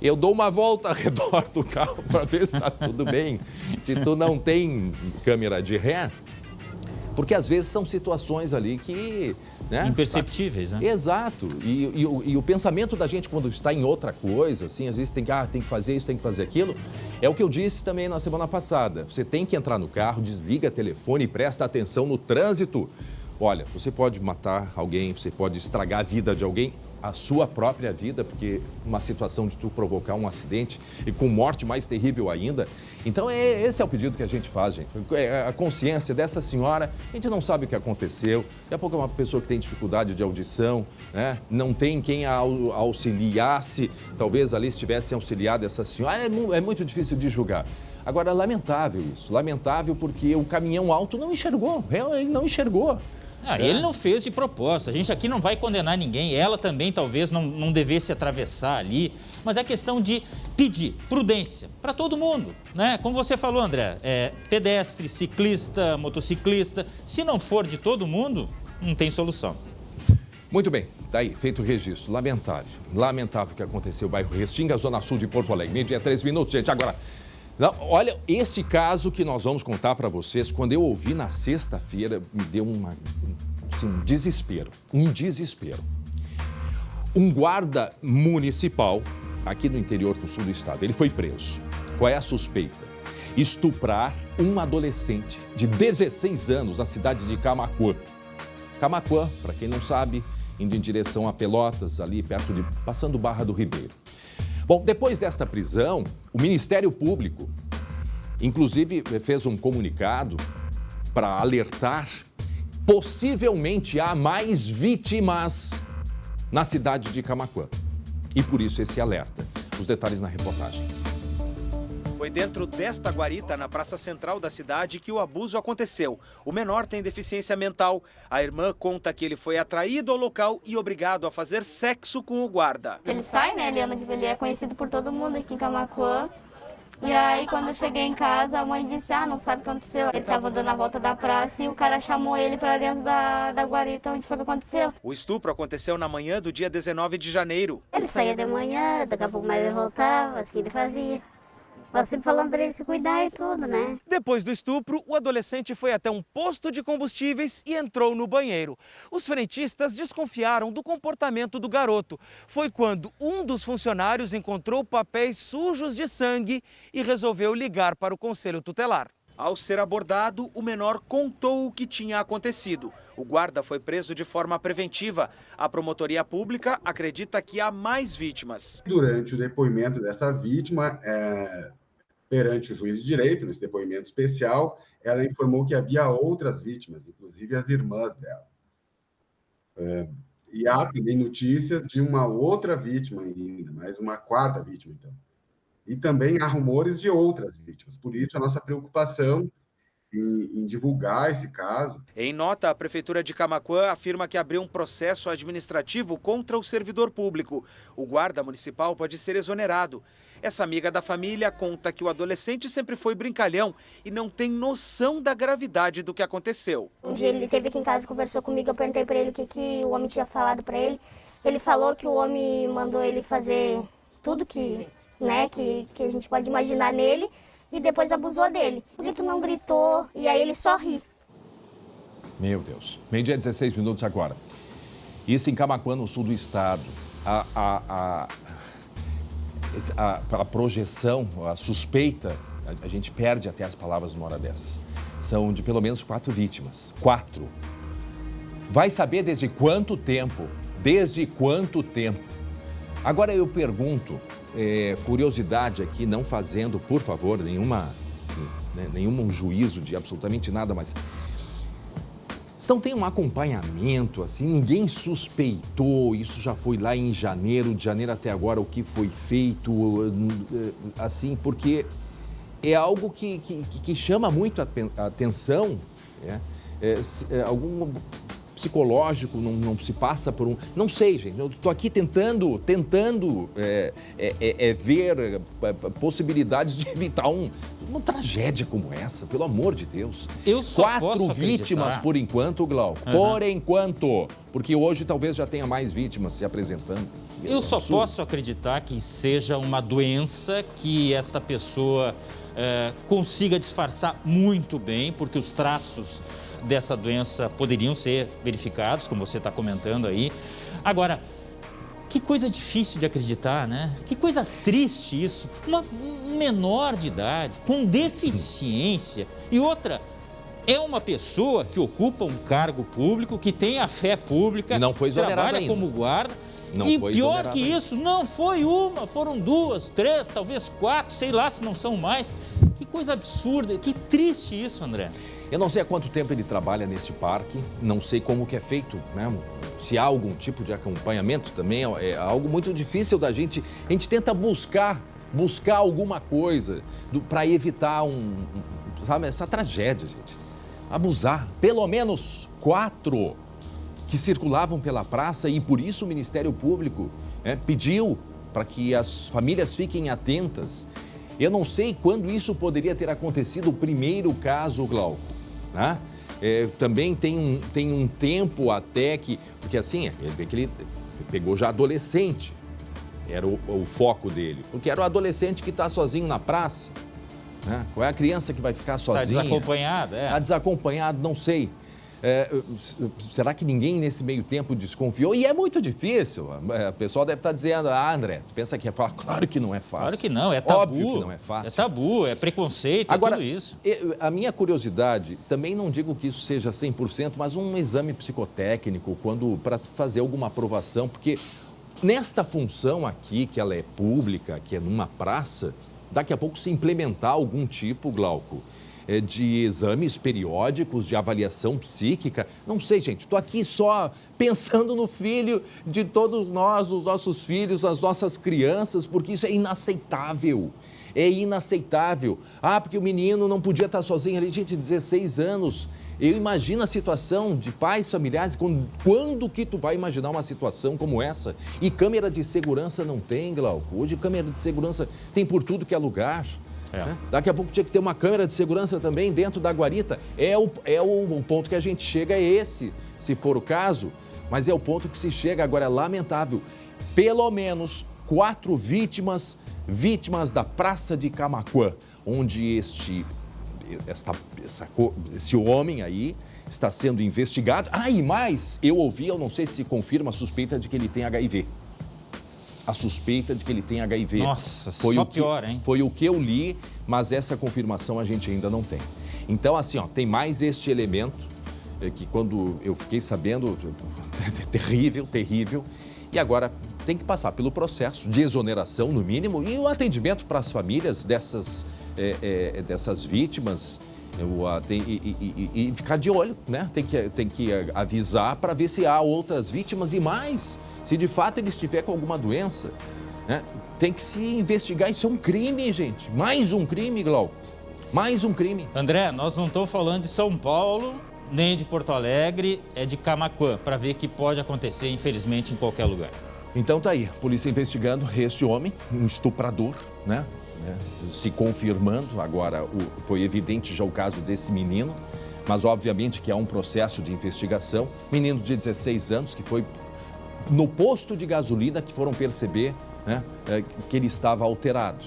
Eu dou uma volta ao redor do carro para ver se está tudo bem. Se tu não tem câmera de ré, porque às vezes são situações ali que... Né? Imperceptíveis, né? Exato. E o pensamento da gente quando está em outra coisa, assim, às vezes tem que fazer isso, tem que fazer aquilo, é o que eu disse também na semana passada. Você tem que entrar no carro, desliga o telefone e presta atenção no trânsito. Olha, você pode matar alguém, você pode estragar a vida de alguém, a sua própria vida, porque uma situação de tu provocar um acidente e com morte mais terrível ainda. Então, esse é o pedido que a gente faz, gente. A consciência dessa senhora, a gente não sabe o que aconteceu. Daqui a pouco é uma pessoa que tem dificuldade de audição, né? Não tem quem a auxiliasse, talvez ali estivesse auxiliado essa senhora. É muito difícil de julgar. Agora, lamentável isso. Lamentável porque o caminhão alto não enxergou. Ele não enxergou. Ele não fez de propósito. A gente aqui não vai condenar ninguém. Ela também talvez não devesse atravessar ali. Mas é questão de pedir prudência para todo mundo, né? Como você falou, André, pedestre, ciclista, motociclista. Se não for de todo mundo, não tem solução. Muito bem, tá aí, feito o registro. Lamentável o que aconteceu no bairro Restinga, zona sul de Porto Alegre. Meio-dia, 3 minutos, gente. Agora, olha, esse caso que nós vamos contar para vocês, quando eu ouvi na sexta-feira, me deu um desespero. Um guarda municipal, aqui no interior do sul do estado, ele foi preso. Qual é a suspeita? Estuprar uma adolescente de 16 anos na cidade de Camaquã. Camaquã, para quem não sabe, indo em direção a Pelotas, ali passando Barra do Ribeiro. Bom, depois desta prisão, o Ministério Público inclusive fez um comunicado para alertar, possivelmente há mais vítimas na cidade de Camaquã. E por isso esse alerta. Os detalhes na reportagem. Foi dentro desta guarita, na praça central da cidade, que o abuso aconteceu. O menor tem deficiência mental. A irmã conta que ele foi atraído ao local e obrigado a fazer sexo com o guarda. Ele sai, né? Ele é conhecido por todo mundo aqui em Camaquã. E aí, quando eu cheguei em casa, a mãe disse, não sabe o que aconteceu. Ele estava dando a volta da praça e o cara chamou ele para dentro da guarita, onde foi que aconteceu. O estupro aconteceu na manhã do dia 19 de janeiro. Ele saía de manhã, daqui a pouco mais ele voltava, assim ele fazia. Eu sempre falando para ele se cuidar e tudo, né? Depois do estupro, o adolescente foi até um posto de combustíveis e entrou no banheiro. Os frentistas desconfiaram do comportamento do garoto. Foi quando um dos funcionários encontrou papéis sujos de sangue e resolveu ligar para o conselho tutelar. Ao ser abordado, o menor contou o que tinha acontecido. O guarda foi preso de forma preventiva. A promotoria pública acredita que há mais vítimas. Durante o depoimento dessa vítima, perante o juiz de direito, nesse depoimento especial, ela informou que havia outras vítimas, inclusive as irmãs dela. E há também notícias de uma outra vítima ainda, mais uma quarta vítima, então. E também há rumores de outras vítimas. Por isso, a nossa preocupação em divulgar esse caso. Em nota, a Prefeitura de Camaquã afirma que abriu um processo administrativo contra o servidor público. O guarda municipal pode ser exonerado. Essa amiga da família conta que o adolescente sempre foi brincalhão e não tem noção da gravidade do que aconteceu. Um dia ele esteve aqui em casa, conversou comigo, eu perguntei para ele o que o homem tinha falado para ele. Ele falou que o homem mandou ele fazer tudo que a gente pode imaginar nele e depois abusou dele. O grito não gritou e aí ele só ri. Meu Deus. Meio-dia, 16 minutos agora. Isso em Camaquã, no sul do estado. A projeção, a suspeita, a gente perde até as palavras numa hora dessas. São de pelo menos 4 vítimas. 4. Vai saber desde quanto tempo? Desde quanto tempo? Agora eu pergunto, curiosidade aqui, não fazendo, por favor, nenhum juízo de absolutamente nada, mas... Então tem um acompanhamento, assim, ninguém suspeitou, isso já foi lá em janeiro, de janeiro até agora, o que foi feito, assim, porque é algo que chama muito a atenção, algum psicológico não se passa por um... Não sei, gente, eu estou aqui tentando ver possibilidades de evitar uma tragédia como essa, pelo amor de Deus. Eu só 4 vítimas por enquanto, Glauco. Por enquanto. Porque hoje talvez já tenha mais vítimas se apresentando. Eu só posso acreditar que seja uma doença que esta pessoa consiga disfarçar muito bem, porque os traços dessa doença poderiam ser verificados, como você está comentando aí. Agora, que coisa difícil de acreditar, né? Que coisa triste isso. Um menor de idade, com deficiência. E outra, é uma pessoa que ocupa um cargo público, que tem a fé pública, e não foi trabalha ainda como guarda. Não e foi pior exonerado que ainda. isso, não foi uma, foram 2, 3, talvez 4, sei lá se não são mais. Que coisa absurda, que triste isso, André. Eu não sei há quanto tempo ele trabalha nesse parque, não sei como que é feito, né? Se há algum tipo de acompanhamento também, é algo muito difícil da gente. A gente tenta buscar alguma coisa para evitar sabe, essa tragédia, gente. Abusar. Pelo menos 4 que circulavam pela praça e por isso o Ministério Público pediu para que as famílias fiquem atentas. Eu não sei quando isso poderia ter acontecido, o primeiro caso, Glauco, né? Também tem um tempo até que... Porque assim, ele vê que ele pegou já adolescente, era o foco dele. Porque era o adolescente que está sozinho na praça, né? Qual é a criança que vai ficar sozinha? Está desacompanhada, Está desacompanhado, não sei. Será que ninguém nesse meio tempo desconfiou? E é muito difícil. O pessoal deve estar dizendo, André, tu pensa que é fácil? Claro que não é fácil. Claro que não, é tabu. Óbvio que não é fácil. É tabu, é preconceito, Agora, tudo isso. A minha curiosidade, também não digo que isso seja 100%, mas um exame psicotécnico, para fazer alguma aprovação, porque nesta função aqui, que ela é pública, que é numa praça, daqui a pouco se implementar algum tipo, Glauco, de exames periódicos, de avaliação psíquica. Não sei, gente, estou aqui só pensando no filho de todos nós, os nossos filhos, as nossas crianças, porque isso é inaceitável. É inaceitável. Ah, porque o menino não podia estar sozinho ali, gente, 16 anos. Eu imagino a situação de pais familiares, quando que tu vai imaginar uma situação como essa? E câmera de segurança não tem, Glauco. Hoje câmera de segurança tem por tudo que é lugar. Né? Daqui a pouco tinha que ter uma câmera de segurança também dentro da guarita. O ponto que a gente chega é esse, se for o caso, mas é o ponto que se chega. Agora é lamentável. Pelo menos 4 vítimas da Praça de Camaquã, onde esse homem aí está sendo investigado. E mais, eu ouvi, eu não sei se confirma a suspeita de que ele tem HIV. A suspeita de que ele tem HIV. Nossa, só pior, hein? Foi o que eu li, mas essa confirmação a gente ainda não tem. Então, assim, tem mais este elemento, que quando eu fiquei sabendo, terrível, terrível, e agora tem que passar pelo processo de exoneração, no mínimo, e o atendimento para as famílias dessas vítimas, e ficar de olho, né? Tem que avisar para ver se há outras vítimas e mais, se de fato ele estiver com alguma doença, né? Tem que se investigar. Isso é um crime, gente. Mais um crime, Glauco. Mais um crime. André, nós não estamos falando de São Paulo, nem de Porto Alegre, é de Camaquã, para ver que pode acontecer, infelizmente, em qualquer lugar. Então tá aí, a polícia investigando este homem, um estuprador, né? Se confirmando. Agora foi evidente já o caso desse menino, mas obviamente que há um processo de investigação. Menino de 16 anos que foi no posto de gasolina que foram perceber, né, que ele estava alterado.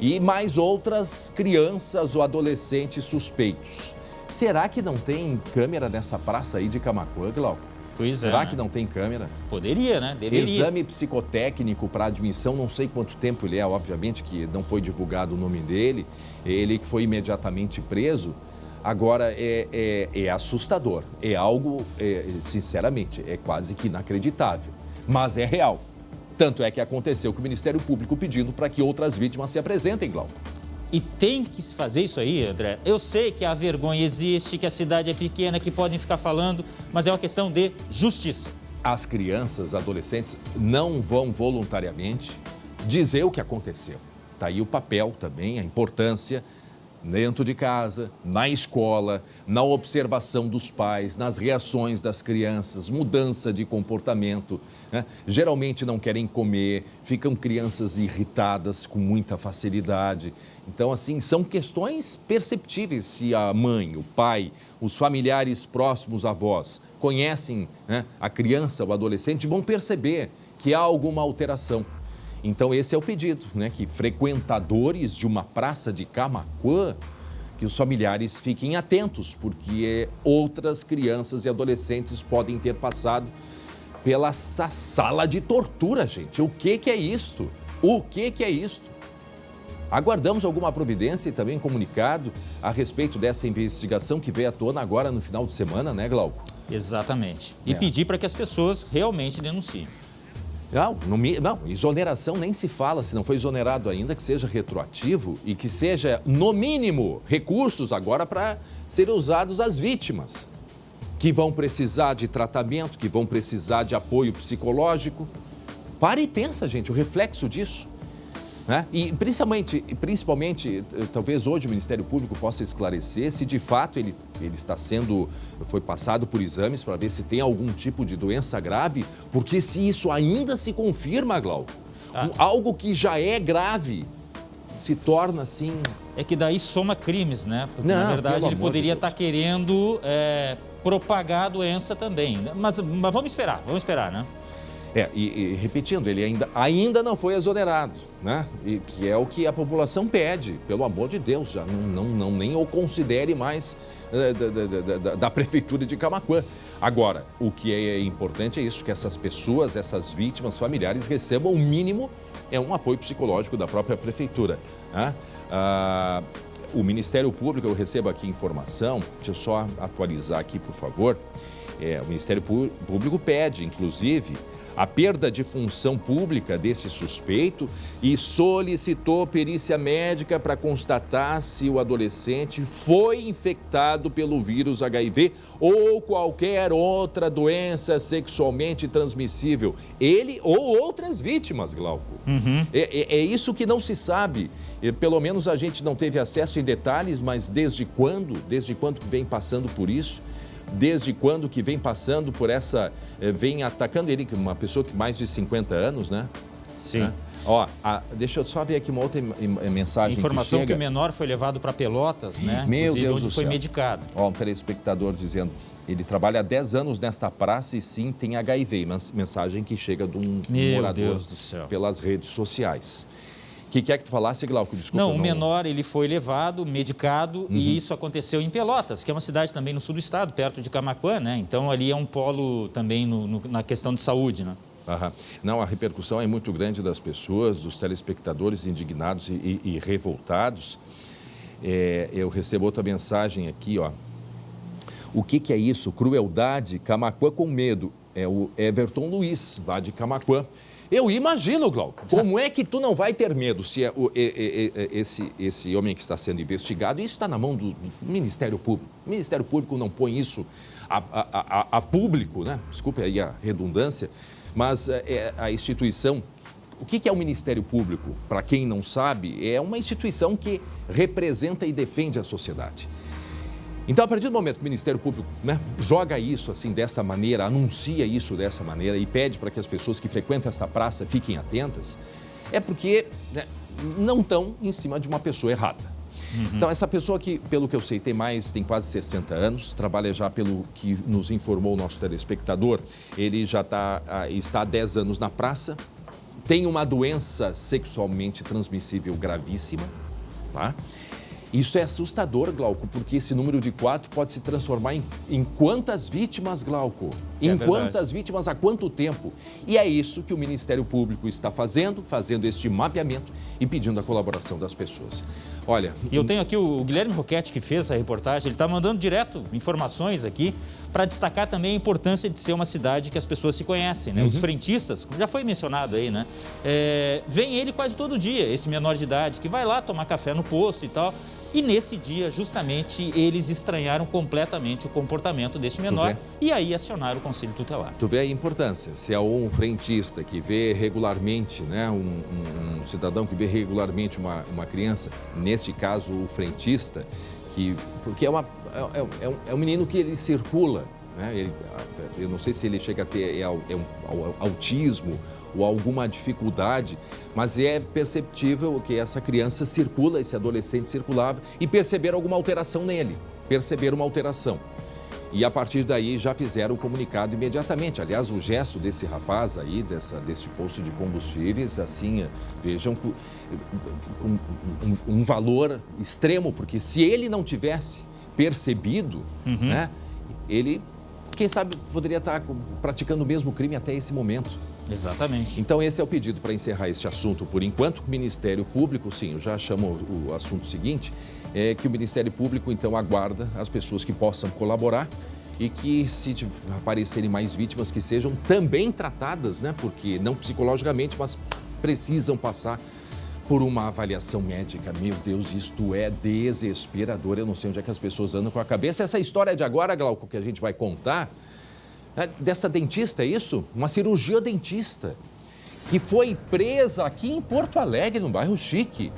E mais outras crianças ou adolescentes suspeitos. Será que não tem câmera nessa praça aí de Camaquã, Glauco? Pois é. Será que não tem câmera? Poderia, né? Deveria. Exame psicotécnico para admissão, não sei quanto tempo ele é, obviamente que não foi divulgado o nome dele, ele que foi imediatamente preso. Agora, é assustador, é algo, sinceramente, é quase que inacreditável, mas é real. Tanto é que aconteceu com o Ministério Público pedindo para que outras vítimas se apresentem, Glauco. E tem que se fazer isso aí, André. Eu sei que a vergonha existe, que a cidade é pequena, que podem ficar falando, mas é uma questão de justiça. As crianças, adolescentes, não vão voluntariamente dizer o que aconteceu. Está aí o papel também, a importância dentro de casa, na escola, na observação dos pais, nas reações das crianças, mudança de comportamento, né? Geralmente não querem comer, ficam crianças irritadas com muita facilidade. Então, assim, são questões perceptíveis se a mãe, o pai, os familiares próximos a vós conhecem, né, a criança ou adolescente, vão perceber que há alguma alteração. Então, esse é o pedido, né? Que frequentadores de uma praça de Camaquã, que os familiares fiquem atentos, porque outras crianças e adolescentes podem ter passado pela sala de tortura, gente. O que é isto? O que é isto? Aguardamos alguma providência e também comunicado a respeito dessa investigação que veio à tona agora no final de semana, né, Glauco? Exatamente. E pedir para que as pessoas realmente denunciem. Não, exoneração nem se fala, se não foi exonerado ainda, que seja retroativo e que seja, no mínimo, recursos agora para serem usados às vítimas, que vão precisar de tratamento, que vão precisar de apoio psicológico. Para e pensa, gente, o reflexo disso. Né? E principalmente, talvez hoje o Ministério Público possa esclarecer se de fato ele foi passado por exames para ver se tem algum tipo de doença grave, porque se isso ainda se confirma, Glauco, algo que já é grave se torna assim... É que daí soma crimes, né? Porque na verdade ele poderia estar querendo propagar a doença também, né? Mas vamos esperar, né? E repetindo, ele ainda não foi exonerado, né? E que é o que a população pede, pelo amor de Deus, já nem o considere mais da Prefeitura de Camaquã. Agora, o que é importante é isso, que essas pessoas, essas vítimas familiares recebam o mínimo, um apoio psicológico da própria Prefeitura, né? O Ministério Público, eu recebo aqui informação, deixa eu só atualizar aqui, por favor, o Ministério Público pede, inclusive, a perda de função pública desse suspeito e solicitou perícia médica para constatar se o adolescente foi infectado pelo vírus HIV ou qualquer outra doença sexualmente transmissível. Ele ou outras vítimas, Glauco. É isso que não se sabe. Pelo menos a gente não teve acesso em detalhes, mas desde quando que vem passando por isso? Desde quando que vem passando por essa, vem atacando ele, uma pessoa que mais de 50 anos, né? Sim. Né? Ó, deixa eu só ver aqui uma outra mensagem. Informação que o menor foi levado para Pelotas, né? Meu Inclusive, Deus onde do foi céu. medicado. Ó, um telespectador dizendo, ele trabalha há 10 anos nesta praça e sim tem HIV. Mensagem que chega de um morador Deus do céu. Pelas redes sociais. O que quer que tu falasse, Glauco? Desculpa. Não, o menor ele foi levado, medicado, e isso aconteceu em Pelotas, que é uma cidade também no sul do estado, perto de Camaquã, né? Então ali é um polo também na questão de saúde, né? Não, a repercussão é muito grande das pessoas, dos telespectadores indignados e revoltados. Eu recebo outra mensagem aqui, ó. O que é isso? Crueldade, Camaquã com medo. É o Everton Luiz, lá de Camaquã. Eu imagino, Glauco, como é que tu não vai ter medo se esse homem que está sendo investigado, isso está na mão do Ministério Público. O Ministério Público não põe isso a público, né? Desculpe aí a redundância, mas a instituição... O que é o Ministério Público? Para quem não sabe, é uma instituição que representa e defende a sociedade. Então, a partir do momento que o Ministério Público, né, joga isso assim dessa maneira, anuncia isso dessa maneira e pede para que as pessoas que frequentam essa praça fiquem atentas, é porque, né, não estão em cima de uma pessoa errada. Então, essa pessoa que, pelo que eu sei, tem quase 60 anos, trabalha já pelo que nos informou o nosso telespectador, ele já está há 10 anos na praça, tem uma doença sexualmente transmissível gravíssima, tá? Isso é assustador, Glauco, porque esse número de 4 pode se transformar em quantas vítimas, Glauco? Em quantas vítimas, há quanto tempo? E é isso que o Ministério Público está fazendo este mapeamento e pedindo a colaboração das pessoas. Olha... E eu tenho aqui o Guilherme Roquette, que fez a reportagem, ele está mandando direto informações aqui para destacar também a importância de ser uma cidade que as pessoas se conhecem, né? Os frentistas, como já foi mencionado aí, né? Vem ele quase todo dia, esse menor de idade, que vai lá tomar café no posto e tal. E nesse dia, justamente, eles estranharam completamente o comportamento desse menor e aí acionaram o Conselho Tutelar. Tu vê a importância, se é um frentista que vê regularmente, né, um cidadão que vê regularmente uma criança, neste caso o frentista, porque é um menino que ele circula, né, eu não sei se ele chega a ter autismo ou alguma dificuldade, mas é perceptível que essa criança circula, esse adolescente circulava e perceberam alguma alteração nele, perceberam uma alteração. E a partir daí já fizeram o comunicado imediatamente. Aliás, o gesto desse rapaz aí, desse posto de combustíveis, assim, vejam, um valor extremo, porque se ele não tivesse percebido, né, ele, quem sabe, poderia estar praticando o mesmo crime até esse momento. Exatamente. Então, esse é o pedido para encerrar este assunto por enquanto. O Ministério Público, sim, eu já chamo o assunto seguinte, é que o Ministério Público, então, aguarda as pessoas que possam colaborar e que, se aparecerem mais vítimas, que sejam também tratadas, né? Porque não psicologicamente, mas precisam passar por uma avaliação médica. Meu Deus, isto é desesperador. Eu não sei onde é que as pessoas andam com a cabeça. Essa história de agora, Glauco, que a gente vai contar... dessa dentista, é isso? Uma cirurgia dentista que foi presa aqui em Porto Alegre, no bairro Chique,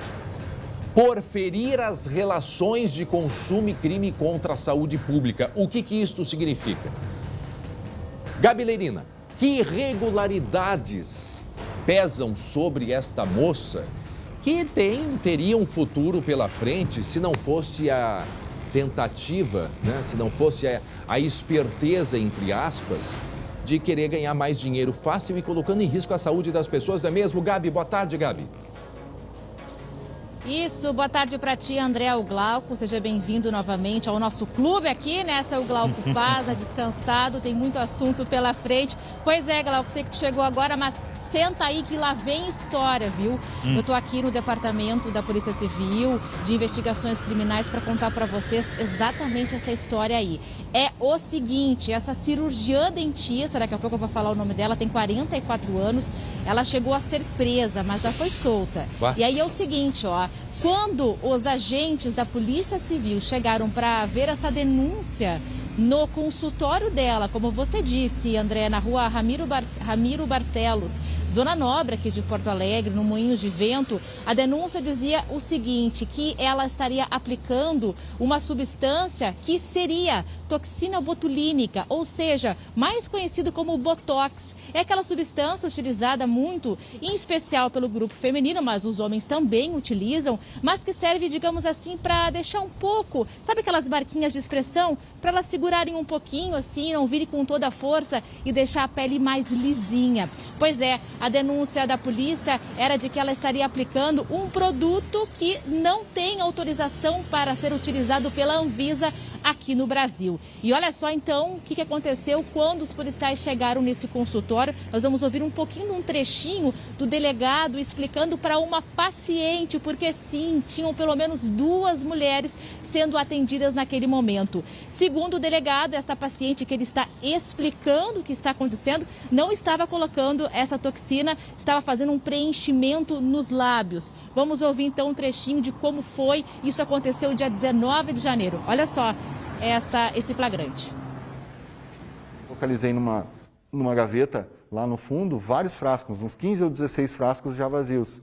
por ferir as relações de consumo e crime contra a saúde pública. O que isto significa? Gabi Lerina, que irregularidades pesam sobre esta moça que teria um futuro pela frente se não fosse a tentativa, né? Se não fosse a esperteza, entre aspas, de querer ganhar mais dinheiro fácil e colocando em risco a saúde das pessoas, não é mesmo, Gabi? Boa tarde, Gabi. Isso, boa tarde para ti, André, o Glauco, seja bem-vindo novamente ao nosso clube aqui, né? Essa é o Glauco Paz, descansado, tem muito assunto pela frente. Pois é, Glauco, sei que tu chegou agora, mas senta aí que lá vem história, viu? Eu tô aqui no departamento da Polícia Civil de Investigações Criminais para contar para vocês exatamente essa história aí. É o seguinte, essa cirurgiã dentista, daqui a pouco eu vou falar o nome dela, tem 44 anos, ela chegou a ser presa, mas já foi solta. E aí é o seguinte, ó, quando os agentes da Polícia Civil chegaram para ver essa denúncia no consultório dela, como você disse, André, na rua Ramiro Barcelos, Zona Nobre aqui de Porto Alegre, no Moinhos de Vento, a denúncia dizia o seguinte, que ela estaria aplicando uma substância que seria toxina botulínica, ou seja, mais conhecido como Botox. É aquela substância utilizada muito, em especial pelo grupo feminino, mas os homens também utilizam, mas que serve, digamos assim, para deixar um pouco, sabe aquelas barquinhas de expressão? Para elas segurarem um pouquinho assim, não virem com toda a força e deixar a pele mais lisinha. Pois é, a denúncia da polícia era de que ela estaria aplicando um produto que não tem autorização para ser utilizado pela Anvisa aqui no Brasil. E olha só então o que aconteceu quando os policiais chegaram nesse consultório. Nós vamos ouvir um pouquinho, um trechinho do delegado explicando para uma paciente, porque sim, tinham pelo menos 2 mulheres sendo atendidas naquele momento. Segundo o delegado, esta paciente que ele está explicando o que está acontecendo, não estava colocando essa toxina, estava fazendo um preenchimento nos lábios. Vamos ouvir então um trechinho de como foi. Isso aconteceu dia 19 de janeiro. Olha só esse flagrante. Localizei numa gaveta lá no fundo vários frascos, uns 15 ou 16 frascos já vazios.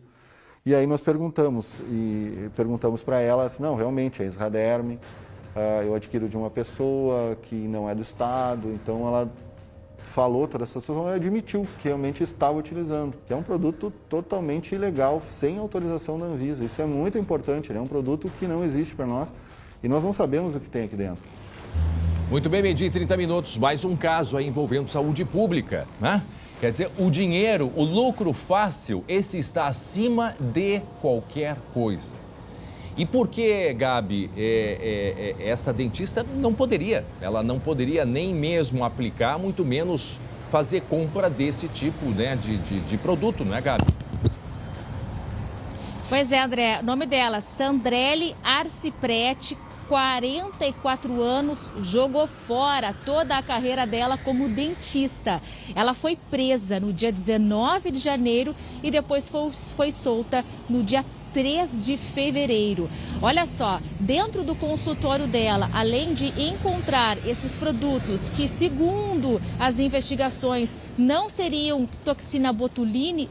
E aí nós perguntamos para ela, não, realmente é Israderme, eu adquiro de uma pessoa que não é do Estado, então ela falou toda essa situação e admitiu que realmente estava utilizando, que é um produto totalmente ilegal, sem autorização da Anvisa. Isso é muito importante, é um produto que não existe para nós e nós não sabemos o que tem aqui dentro. Muito bem, meio-dia e 30 minutos, mais um caso aí envolvendo saúde pública, né? Quer dizer, o dinheiro, o lucro fácil, esse está acima de qualquer coisa. E por que, Gabi, essa dentista ela não poderia nem mesmo aplicar, muito menos fazer compra desse tipo, né, de produto, não é, Gabi? Pois é, André, o nome dela, Sandrelli Arciprete, 44 anos, jogou fora toda a carreira dela como dentista. Ela foi presa no dia 19 de janeiro e depois foi solta no dia 3 de fevereiro. Olha só, dentro do consultório dela, além de encontrar esses produtos que, segundo as investigações, não seriam toxina botulínica,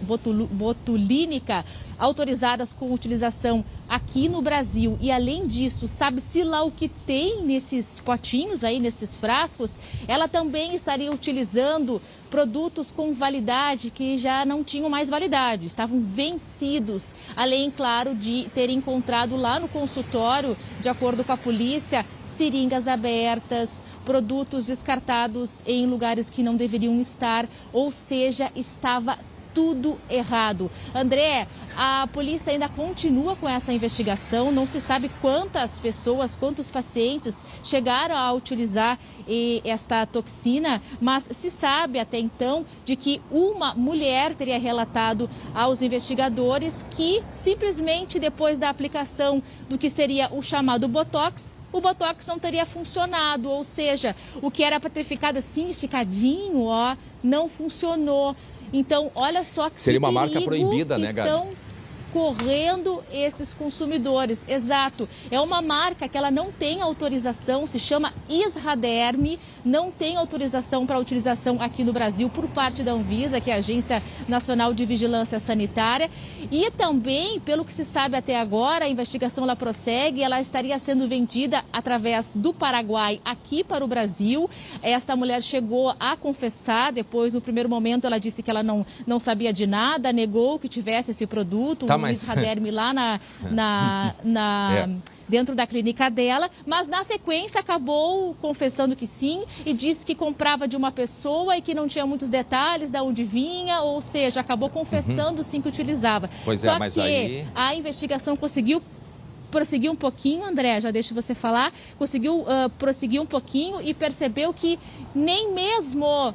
autorizadas com utilização aqui no Brasil, e além disso, sabe-se lá o que tem nesses potinhos aí, nesses frascos, ela também estaria utilizando produtos com validade que já não tinham mais validade, estavam vencidos, além, claro, de ter encontrado lá no consultório, de acordo com a polícia, seringas abertas, produtos descartados em lugares que não deveriam estar, ou seja, estava tudo errado. André, a polícia ainda continua com essa investigação, não se sabe quantas pessoas, quantos pacientes chegaram a utilizar esta toxina, mas se sabe até então de que uma mulher teria relatado aos investigadores que simplesmente depois da aplicação do que seria o chamado Botox, o Botox não teria funcionado, ou seja, o que era para ter ficado assim esticadinho, ó, não funcionou. Então, olha só que seria uma marca proibida, né, Gabi? Estão correndo esses consumidores. Exato. É uma marca que ela não tem autorização, se chama Israderme, não tem autorização para utilização aqui no Brasil por parte da Anvisa, que é a Agência Nacional de Vigilância Sanitária. E também, pelo que se sabe até agora, a investigação ela prossegue, ela estaria sendo vendida através do Paraguai aqui para o Brasil. Esta mulher chegou a confessar, depois, no primeiro momento, ela disse que ela não sabia de nada, negou que tivesse esse produto, Israderme lá dentro da clínica dela, mas na sequência acabou confessando que sim e disse que comprava de uma pessoa e que não tinha muitos detalhes de onde vinha, ou seja, acabou confessando sim que utilizava. Só que aí a investigação conseguiu prosseguir um pouquinho, André, já deixo você falar, conseguiu prosseguir um pouquinho e percebeu que nem mesmo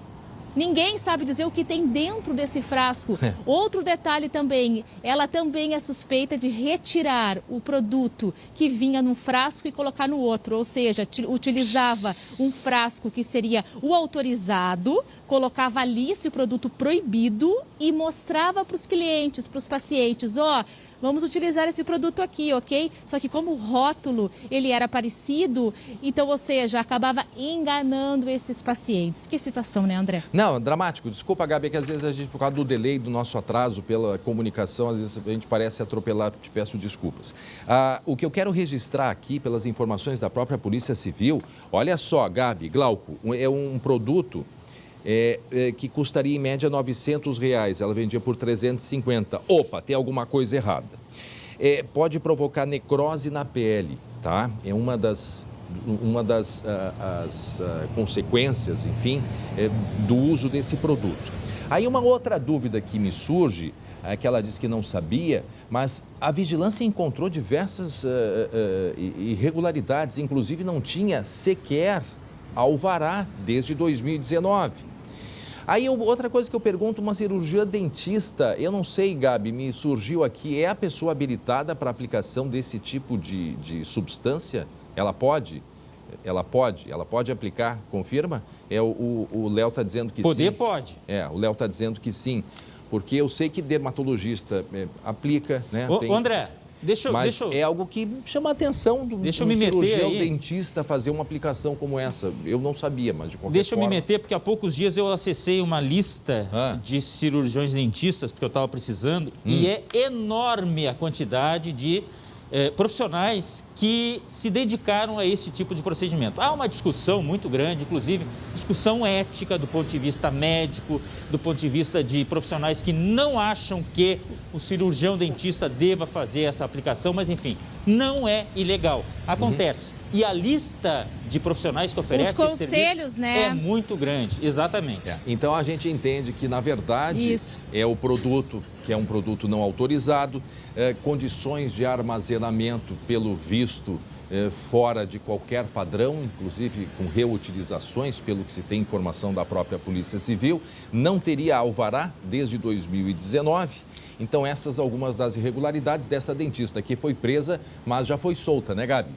Ninguém sabe dizer o que tem dentro desse frasco. Outro detalhe também, ela também é suspeita de retirar o produto que vinha num frasco e colocar no outro. Ou seja, utilizava um frasco que seria o autorizado, colocava ali esse produto proibido e mostrava para os clientes, para os pacientes, vamos utilizar esse produto aqui, ok? Só que como o rótulo, ele era parecido, então, ou seja, acabava enganando esses pacientes. Que situação, né, André? Não, dramático. Desculpa, Gabi, é que às vezes a gente, por causa do delay, do nosso atraso pela comunicação, às vezes a gente parece atropelar, te peço desculpas. O que eu quero registrar aqui, pelas informações da própria Polícia Civil, olha só, Gabi, Glauco, é um produto que custaria em média R$900, ela vendia por 350. Opa, tem alguma coisa errada. Pode provocar necrose na pele, tá? É uma das consequências, enfim, do uso desse produto. Aí uma outra dúvida que me surge, que ela disse que não sabia, mas a vigilância encontrou diversas irregularidades, inclusive não tinha sequer alvará desde 2019. Aí outra coisa que eu pergunto, uma cirurgia dentista, eu não sei, Gabi, me surgiu aqui, é a pessoa habilitada para aplicação desse tipo de substância? Ela pode aplicar, confirma? O Léo está dizendo que sim. Poder pode. O Léo está dizendo que sim, porque eu sei que dermatologista aplica, né? André, Mas é algo que chama a atenção do cirurgião dentista fazer uma aplicação como essa. Eu não sabia, mas de qualquer forma... Deixa eu me meter, porque há poucos dias eu acessei uma lista de cirurgiões dentistas, porque eu estava precisando, e é enorme a quantidade de profissionais que se dedicaram a esse tipo de procedimento. Há uma discussão muito grande, inclusive discussão ética do ponto de vista médico, do ponto de vista de profissionais que não acham que o cirurgião dentista deva fazer essa aplicação, mas enfim, não é ilegal. Acontece. E a lista de profissionais que oferecem esse serviço é muito grande. Exatamente. Então a gente entende que, na verdade, é o produto, que é um produto não autorizado, condições de armazenamento, pelo visto, fora de qualquer padrão, inclusive com reutilizações, pelo que se tem informação da própria Polícia Civil, não teria alvará desde 2019. Então, essas algumas das irregularidades dessa dentista que foi presa, mas já foi solta, né, Gabi?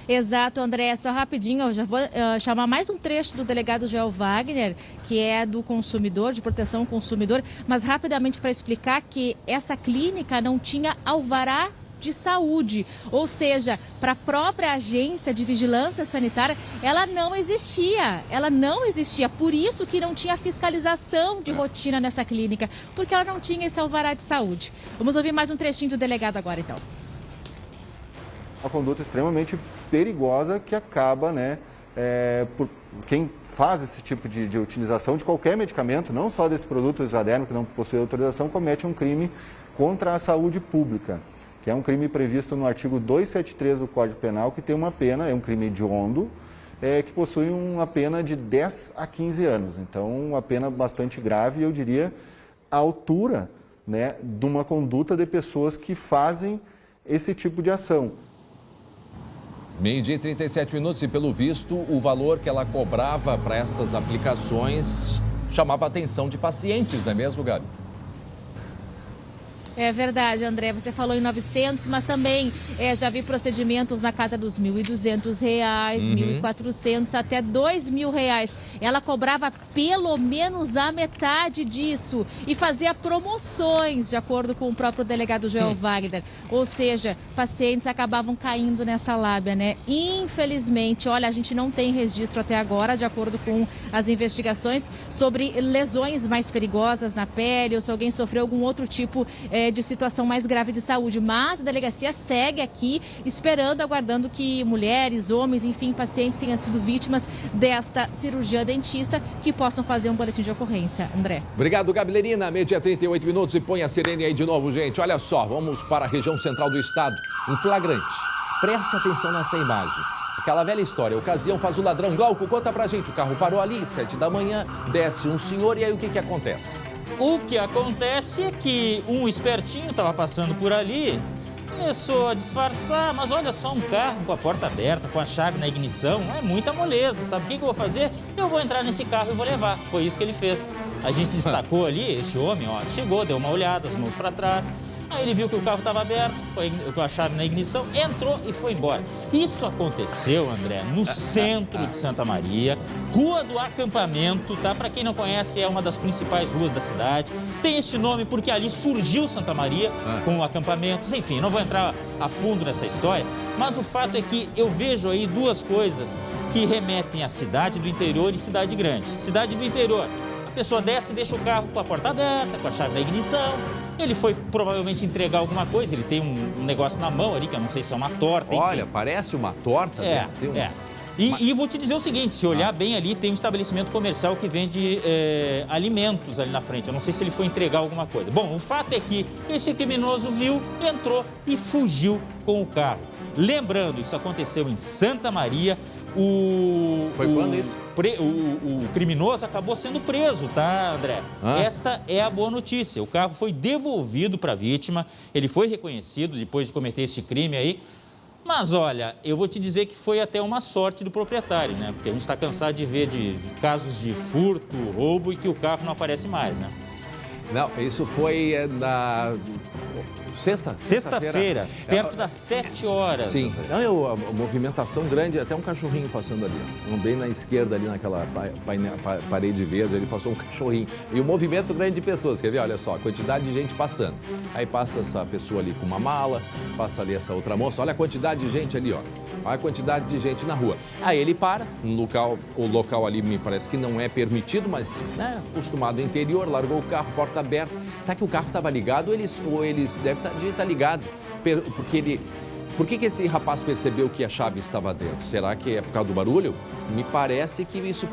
Exato, André. Só rapidinho, eu já vou chamar mais um trecho do delegado Joel Wagner, que é do consumidor, de proteção ao consumidor, mas rapidamente para explicar que essa clínica não tinha alvará de saúde, ou seja, para a própria agência de vigilância sanitária, ela não existia, por isso que não tinha fiscalização de rotina nessa clínica, porque ela não tinha esse alvará de saúde. Vamos ouvir mais um trechinho do delegado agora, então. Uma conduta extremamente perigosa que acaba, por quem faz esse tipo de utilização de qualquer medicamento, não só desse produto Exaderm, que não possui autorização, comete um crime contra a saúde pública, que é um crime previsto no artigo 273 do Código Penal, que tem uma pena, é um crime hediondo, que possui uma pena de 10 a 15 anos. Então, uma pena bastante grave, e eu diria a altura de uma conduta de pessoas que fazem esse tipo de ação. 12h e 37 minutos e, pelo visto, o valor que ela cobrava para estas aplicações chamava a atenção de pacientes, não é mesmo, Gabi? É verdade, André, você falou em 900, mas também já vi procedimentos na casa dos R$1.200, R$1.400, até R$2.000. Ela cobrava pelo menos a metade disso e fazia promoções, de acordo com o próprio delegado Joel Wagner. Ou seja, pacientes acabavam caindo nessa lábia, né? Infelizmente, olha, a gente não tem registro até agora, de acordo com as investigações, sobre lesões mais perigosas na pele ou se alguém sofreu algum outro tipo de situação mais grave de saúde, mas a delegacia segue aqui esperando, aguardando que mulheres, homens, enfim, pacientes tenham sido vítimas desta cirurgia dentista que possam fazer um boletim de ocorrência. André. Obrigado, Gabi Lerina. 12h e 38 minutos e põe a sirene aí de novo, gente. Olha só, vamos para a região central do estado. Um flagrante. Preste atenção nessa imagem. Aquela velha história, a ocasião faz o ladrão. Glauco, conta pra gente. O carro parou ali, 7 da manhã, desce um senhor e aí o que acontece? O que acontece é que um espertinho estava passando por ali, Começou a disfarçar, mas olha só, um carro com a porta aberta, com a chave na ignição, é muita moleza. Sabe o que eu vou fazer? Eu vou entrar nesse carro e vou levar. Foi isso que ele fez. A gente destacou ali, esse homem, ó, chegou, deu uma olhada, as mãos para trás. Aí ele viu que o carro estava aberto, com a chave na ignição, entrou e foi embora. Isso aconteceu, André, no centro de Santa Maria, Rua do Acampamento, tá? Para quem não conhece, é uma das principais ruas da cidade. Tem esse nome porque ali surgiu Santa Maria com acampamentos. Enfim, não vou entrar a fundo nessa história, mas o fato é que eu vejo aí duas coisas que remetem à cidade do interior e cidade grande. Cidade do interior, a pessoa desce e deixa o carro com a porta aberta, com a chave da ignição. Ele foi provavelmente entregar alguma coisa, ele tem um negócio na mão ali, que eu não sei se é uma torta, enfim. Olha, parece uma torta, deve ser um... E vou te dizer o seguinte, se olhar bem ali, tem um estabelecimento comercial que vende alimentos ali na frente. Eu não sei se ele foi entregar alguma coisa. Bom, o fato é que esse criminoso viu, entrou e fugiu com o carro. Lembrando, isso aconteceu em Santa Maria. Quando isso? O criminoso acabou sendo preso, tá, André? Essa é a boa notícia. O carro foi devolvido para a vítima, ele foi reconhecido depois de cometer esse crime aí. Mas, olha, eu vou te dizer que foi até uma sorte do proprietário, né? Porque a gente está cansado de ver de casos de furto, roubo e que o carro não aparece mais, né? Não, isso foi na... Sexta-feira, perto das 7 horas. Sim, não, a movimentação grande, até um cachorrinho passando ali. Bem na esquerda, ali naquela parede verde, ali passou um cachorrinho. E um movimento grande de pessoas, quer ver? Olha só, a quantidade de gente passando. Aí passa essa pessoa ali com uma mala, passa ali essa outra moça, olha a quantidade de gente ali, ó. Olha a quantidade de gente na rua. Aí ele para, o local ali me parece que não é permitido, mas acostumado ao interior, largou o carro, porta aberta. Será que o carro estava ligado ou eles devem estar ligado? Porque por que esse rapaz percebeu que a chave estava dentro? Será que é por causa do barulho? Me parece que isso,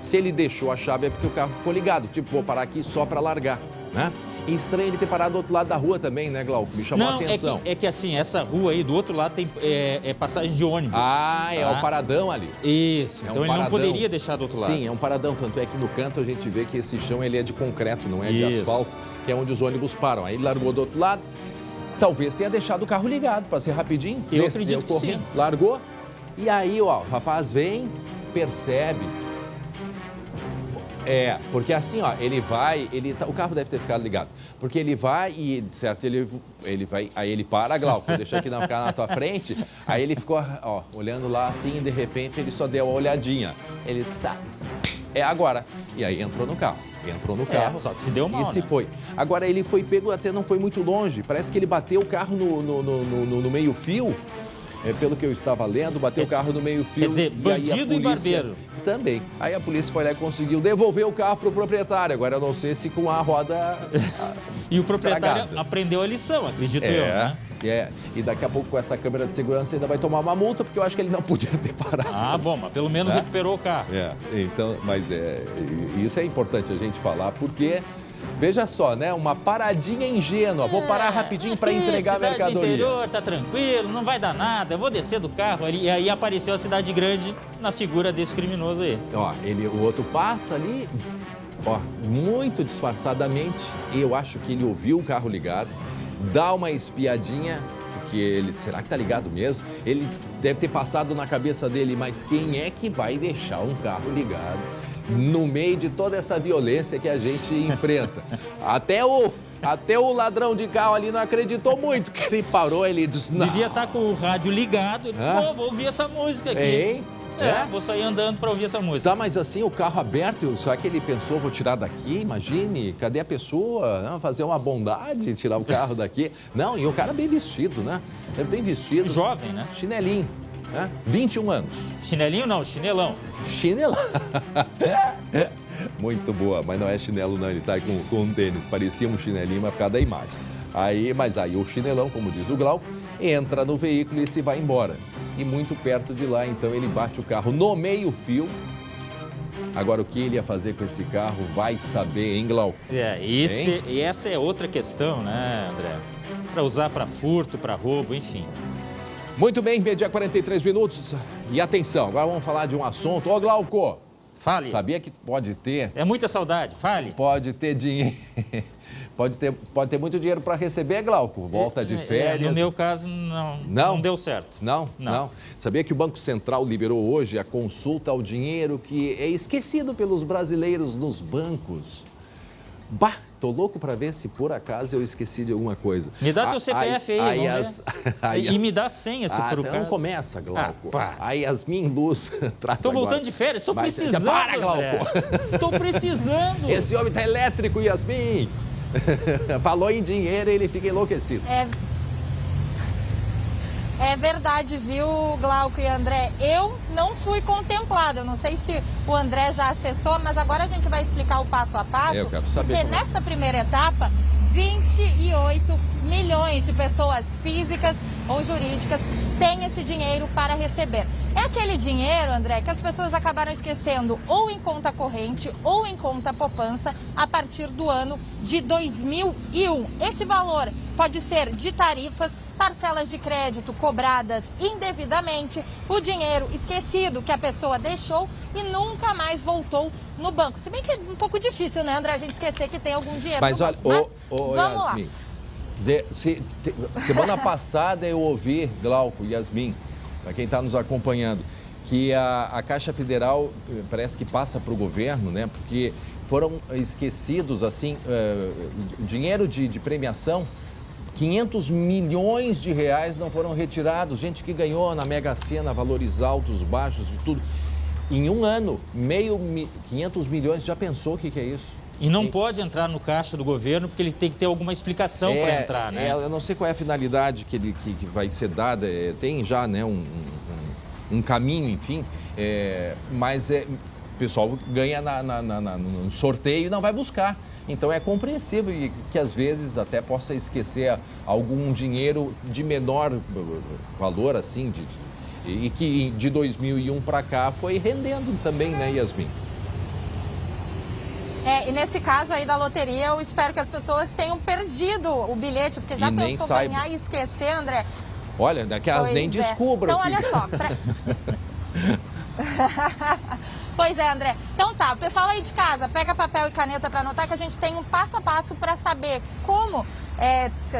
se ele deixou a chave é porque o carro ficou ligado. Tipo, vou parar aqui só para largar, né? E estranho ele ter parado do outro lado da rua também, né, Glauco? Me chamou a atenção. É que assim, essa rua aí do outro lado tem passagem de ônibus. É o paradão ali. Isso, então ele não poderia deixar do outro lado. Sim, é um paradão, tanto é que no canto a gente vê que esse chão ele é de concreto, não é de asfalto, que é onde os ônibus param. Aí ele largou do outro lado, talvez tenha deixado o carro ligado para ser rapidinho. Eu acredito que sim. Largou, e aí, ó, o rapaz vem, percebe... porque assim, ó, o carro deve ter ficado ligado, porque ele vai e, certo, ele vai, aí ele para, Glauco, deixa aqui ficar na tua frente, aí ele ficou, ó, olhando lá assim, e de repente ele só deu uma olhadinha, ele disse, é agora, e aí entrou no carro, só que se deu mal, e se foi. Agora ele foi pego, até não foi muito longe, parece que ele bateu o carro no meio-fio. Pelo que eu estava lendo, bateu o carro no meio-fio. Quer dizer, bandido e barbeiro. Também. Aí a polícia foi lá e conseguiu devolver o carro para o proprietário. Agora eu não sei se com a roda E o proprietário aprendeu a lição, acredito eu, né? E daqui a pouco com essa câmera de segurança ainda vai tomar uma multa, porque eu acho que ele não podia ter parado. Bom, mas pelo menos recuperou o carro. Então, mas isso é importante a gente falar, porque... Veja só, né? Uma paradinha ingênua. Vou parar rapidinho para entregar a mercadoria. Do interior, tá tranquilo, não vai dar nada. Eu vou descer do carro ali. E aí apareceu a cidade grande na figura desse criminoso aí. Ó, o outro passa ali, ó, muito disfarçadamente. Eu acho que ele ouviu o carro ligado, dá uma espiadinha, porque ele, será que tá ligado mesmo? Ele deve ter passado na cabeça dele, mas quem é que vai deixar um carro ligado no meio de toda essa violência que a gente enfrenta? Até o ladrão de carro ali não acreditou muito, que ele parou, ele disse, não. Devia estar com o rádio ligado, ele disse, vou ouvir essa música aqui. Vou sair andando para ouvir essa música. Tá, mas assim, o carro aberto, será que ele pensou, vou tirar daqui, imagine, cadê a pessoa? Não, fazer uma bondade, tirar o carro daqui. Não, e o cara bem vestido, né? Bem vestido. Jovem, né? Chinelinho. 21 anos. Chinelinho não, chinelão. Chinelão. Muito boa, mas não é chinelo não, ele tá com um tênis, parecia um chinelinho, mas por causa da imagem. Mas aí o chinelão, como diz o Glauco, entra no veículo e se vai embora. E muito perto de lá, então ele bate o carro no meio-fio. Agora, o que ele ia fazer com esse carro, vai saber, hein, Glauco? E essa é outra questão, né, André? Para usar para furto, para roubo, enfim. Muito bem, meio-dia 43 minutos. E atenção, agora vamos falar de um assunto. Ô, Glauco! Fale. Sabia que pode ter... É muita saudade, fale. Pode ter dinheiro... Pode ter muito dinheiro para receber, Glauco. Volta de férias. No meu caso, não deu certo. Não. Sabia que o Banco Central liberou hoje a consulta ao dinheiro que é esquecido pelos brasileiros nos bancos? Bah, tô louco para ver se por acaso eu esqueci de alguma coisa. Me dá teu CPF aí, vamos ver. E me dá a senha, se for o caso. Então começa, Glauco. A Yasmin Luz traz Tô voltando de férias, tô precisando, Para, Glauco. Tô precisando. Esse homem tá elétrico, Yasmin. Falou em dinheiro e ele fica enlouquecido. É verdade, viu, Glauco e André? Eu não fui contemplada. Eu não sei se o André já acessou, mas agora a gente vai explicar o passo a passo. Eu quero saber. Porque nessa primeira etapa, 28 milhões de pessoas físicas ou jurídicas têm esse dinheiro para receber. É aquele dinheiro, André, que as pessoas acabaram esquecendo ou em conta corrente ou em conta poupança a partir do ano de 2001. Esse valor pode ser de tarifas, parcelas de crédito cobradas indevidamente, o dinheiro esquecido que a pessoa deixou e nunca mais voltou no banco. Se bem que é um pouco difícil, né, André, a gente esquecer que tem algum dinheiro Mas no olha, banco. Vamos Yasmin, lá. semana passada eu ouvi, Glauco, Yasmin, para quem está nos acompanhando, que a Caixa Federal parece que passa para o governo, né? Porque foram esquecidos, assim, dinheiro de premiação, 500 milhões de reais não foram retirados. Gente que ganhou na Mega Sena, valores altos, baixos, de tudo. Em um ano, 500 milhões, já pensou o que é isso? E não pode entrar no caixa do governo porque ele tem que ter alguma explicação para entrar, né? Eu não sei qual é a finalidade que vai ser dada, tem já, né, um caminho, enfim, mas o pessoal ganha no sorteio e não vai buscar. Então é compreensível que às vezes até possa esquecer algum dinheiro de menor valor, assim, e que de 2001 para cá foi rendendo também, né, Yasmin? E nesse caso aí da loteria, eu espero que as pessoas tenham perdido o bilhete, porque já pensou ganhar e esquecer, André? Olha, daqui elas nem descubram. Então, olha só. Pois é, André. Então tá, o pessoal aí de casa, pega papel e caneta para anotar que a gente tem um passo a passo para saber como,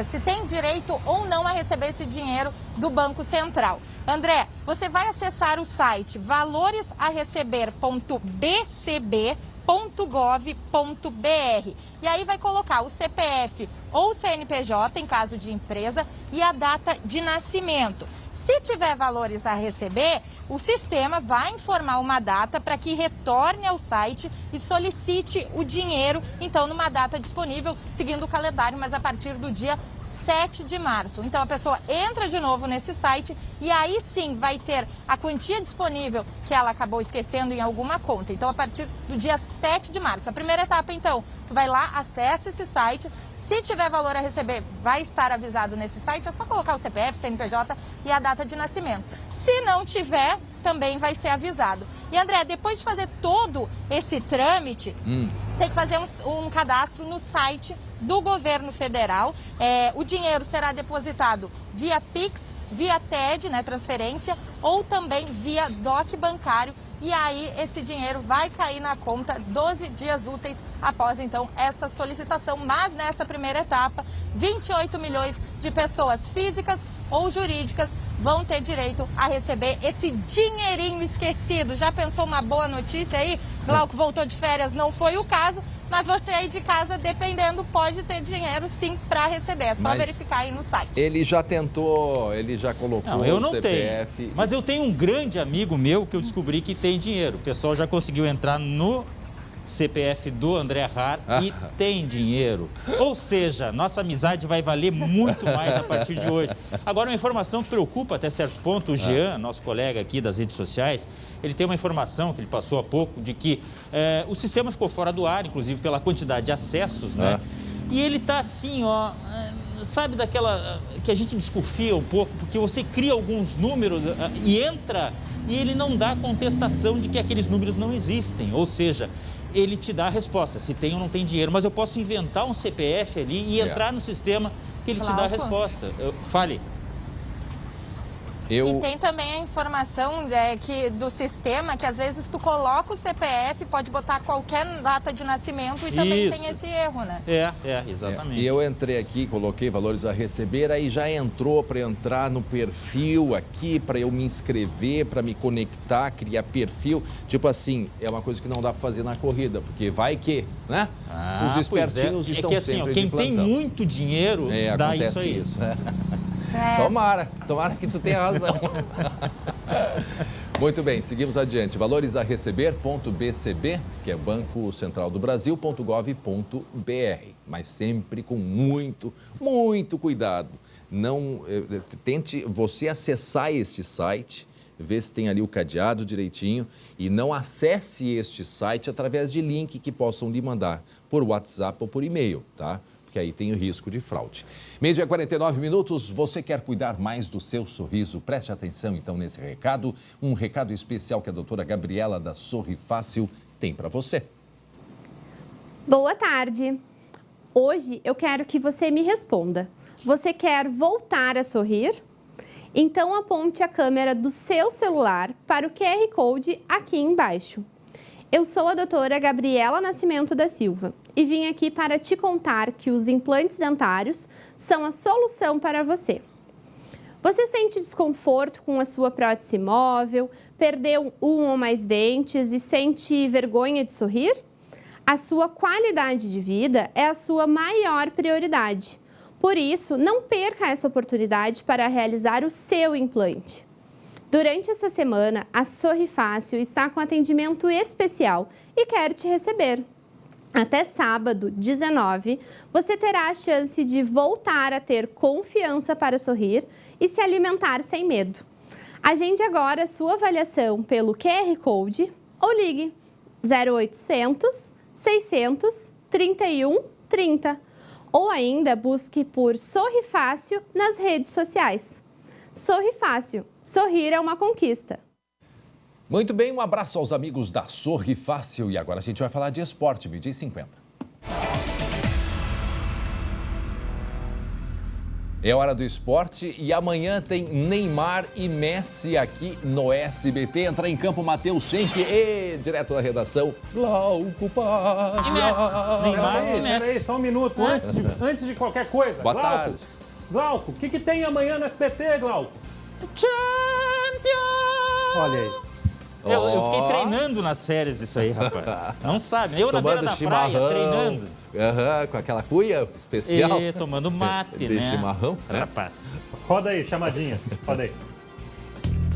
se tem direito ou não a receber esse dinheiro do Banco Central. André, você vai acessar o site valoresareceber.bcb.gov.br e aí vai colocar o CPF ou CNPJ em caso de empresa e a data de nascimento. Se tiver valores a receber, o sistema vai informar uma data para que retorne ao site e solicite o dinheiro, então, numa data disponível, seguindo o calendário, mas a partir do dia 7 de março. Então, a pessoa entra de novo nesse site e aí sim vai ter a quantia disponível que ela acabou esquecendo em alguma conta. Então, a partir do dia 7 de março. A primeira etapa, então, tu vai lá, acessa esse site. Se tiver valor a receber, vai estar avisado nesse site. É só colocar o CPF, CNPJ e a data de nascimento. Se não tiver, também vai ser avisado. E, André, depois de fazer todo esse trâmite, tem que fazer um cadastro no site do governo federal. O dinheiro será depositado via Pix, via TED, né, transferência, ou também via DOC bancário. E aí esse dinheiro vai cair na conta 12 dias úteis após, então, essa solicitação. Mas nessa primeira etapa, 28 milhões de pessoas físicas ou jurídicas vão ter direito a receber esse dinheirinho esquecido. Já pensou uma boa notícia aí? Glauco voltou de férias, não foi o caso, mas você aí de casa, dependendo, pode ter dinheiro sim para receber. É só verificar aí no site. Ele já tentou, ele já colocou o CPF. Tenho. Mas eu tenho um grande amigo meu que eu descobri que tem dinheiro. O pessoal já conseguiu entrar no CPF do André Har e tem dinheiro. Ou seja, nossa amizade vai valer muito mais a partir de hoje. Agora, uma informação que preocupa até certo ponto, o Jean, nosso colega aqui das redes sociais, ele tem uma informação que ele passou há pouco de que o sistema ficou fora do ar, inclusive pela quantidade de acessos, né? E ele tá assim, ó, sabe daquela que a gente desconfia um pouco, porque você cria alguns números e entra e ele não dá contestação de que aqueles números não existem, ou seja, ele te dá a resposta, se tem ou não tem dinheiro, mas eu posso inventar um CPF ali e entrar no sistema que ele te dá a resposta. Fale. E tem também a informação do sistema que às vezes tu coloca o CPF, pode botar qualquer data de nascimento e também tem esse erro, né? Exatamente. E eu entrei aqui, coloquei valores a receber, aí já entrou para entrar no perfil aqui, para eu me inscrever, para me conectar, criar perfil. Tipo assim, é uma coisa que não dá para fazer na corrida, porque vai que, né? Os espertinhos estão que assim, sempre quem tem muito dinheiro, dá isso aí. Tomara que tu tenha razão. Muito bem, seguimos adiante. Valores a receber.bcb, que é Banco Central do Brasil.gov.br, mas sempre com muito cuidado. Não tente você acessar este site, ver se tem ali o cadeado direitinho e não acesse este site através de link que possam lhe mandar por WhatsApp ou por e-mail, tá? Que aí tem o risco de fraude. 12h49, você quer cuidar mais do seu sorriso? Preste atenção então nesse recado, um recado especial que a doutora Gabriela da Sorri Fácil tem para você. Boa tarde. Hoje eu quero que você me responda. Você quer voltar a sorrir? Então aponte a câmera do seu celular para o QR Code aqui embaixo. Eu sou a doutora Gabriela Nascimento da Silva e vim aqui para te contar que os implantes dentários são a solução para você. Você sente desconforto com a sua prótese móvel, perdeu um ou mais dentes e sente vergonha de sorrir? A sua qualidade de vida é a sua maior prioridade. Por isso, não perca essa oportunidade para realizar o seu implante. Durante esta semana, a Sorri Fácil está com atendimento especial e quer te receber. Até sábado, 19, você terá a chance de voltar a ter confiança para sorrir e se alimentar sem medo. Agende agora a sua avaliação pelo QR Code ou ligue 0800 600 31 30 ou ainda busque por Sorri Fácil nas redes sociais. Sorri Fácil. Sorrir é uma conquista. Muito bem, um abraço aos amigos da Sorri Fácil. E agora a gente vai falar de esporte, 12h50. É hora do esporte e amanhã tem Neymar e Messi aqui no SBT. Entra em campo Matheus Schenck e direto da redação, Glauco Paz. E Messi. Neymar e Messi. Peraí, só um minuto antes de qualquer coisa. Boa tarde. Glauco, o que tem amanhã no SBT, Glauco? Champions! Olha aí. Eu fiquei treinando nas férias isso aí, rapaz. Não sabe, eu na beira da praia, treinando. Com aquela cuia especial. E tomando mate, né? Chimarrão, rapaz. Roda aí, chamadinha. Roda aí.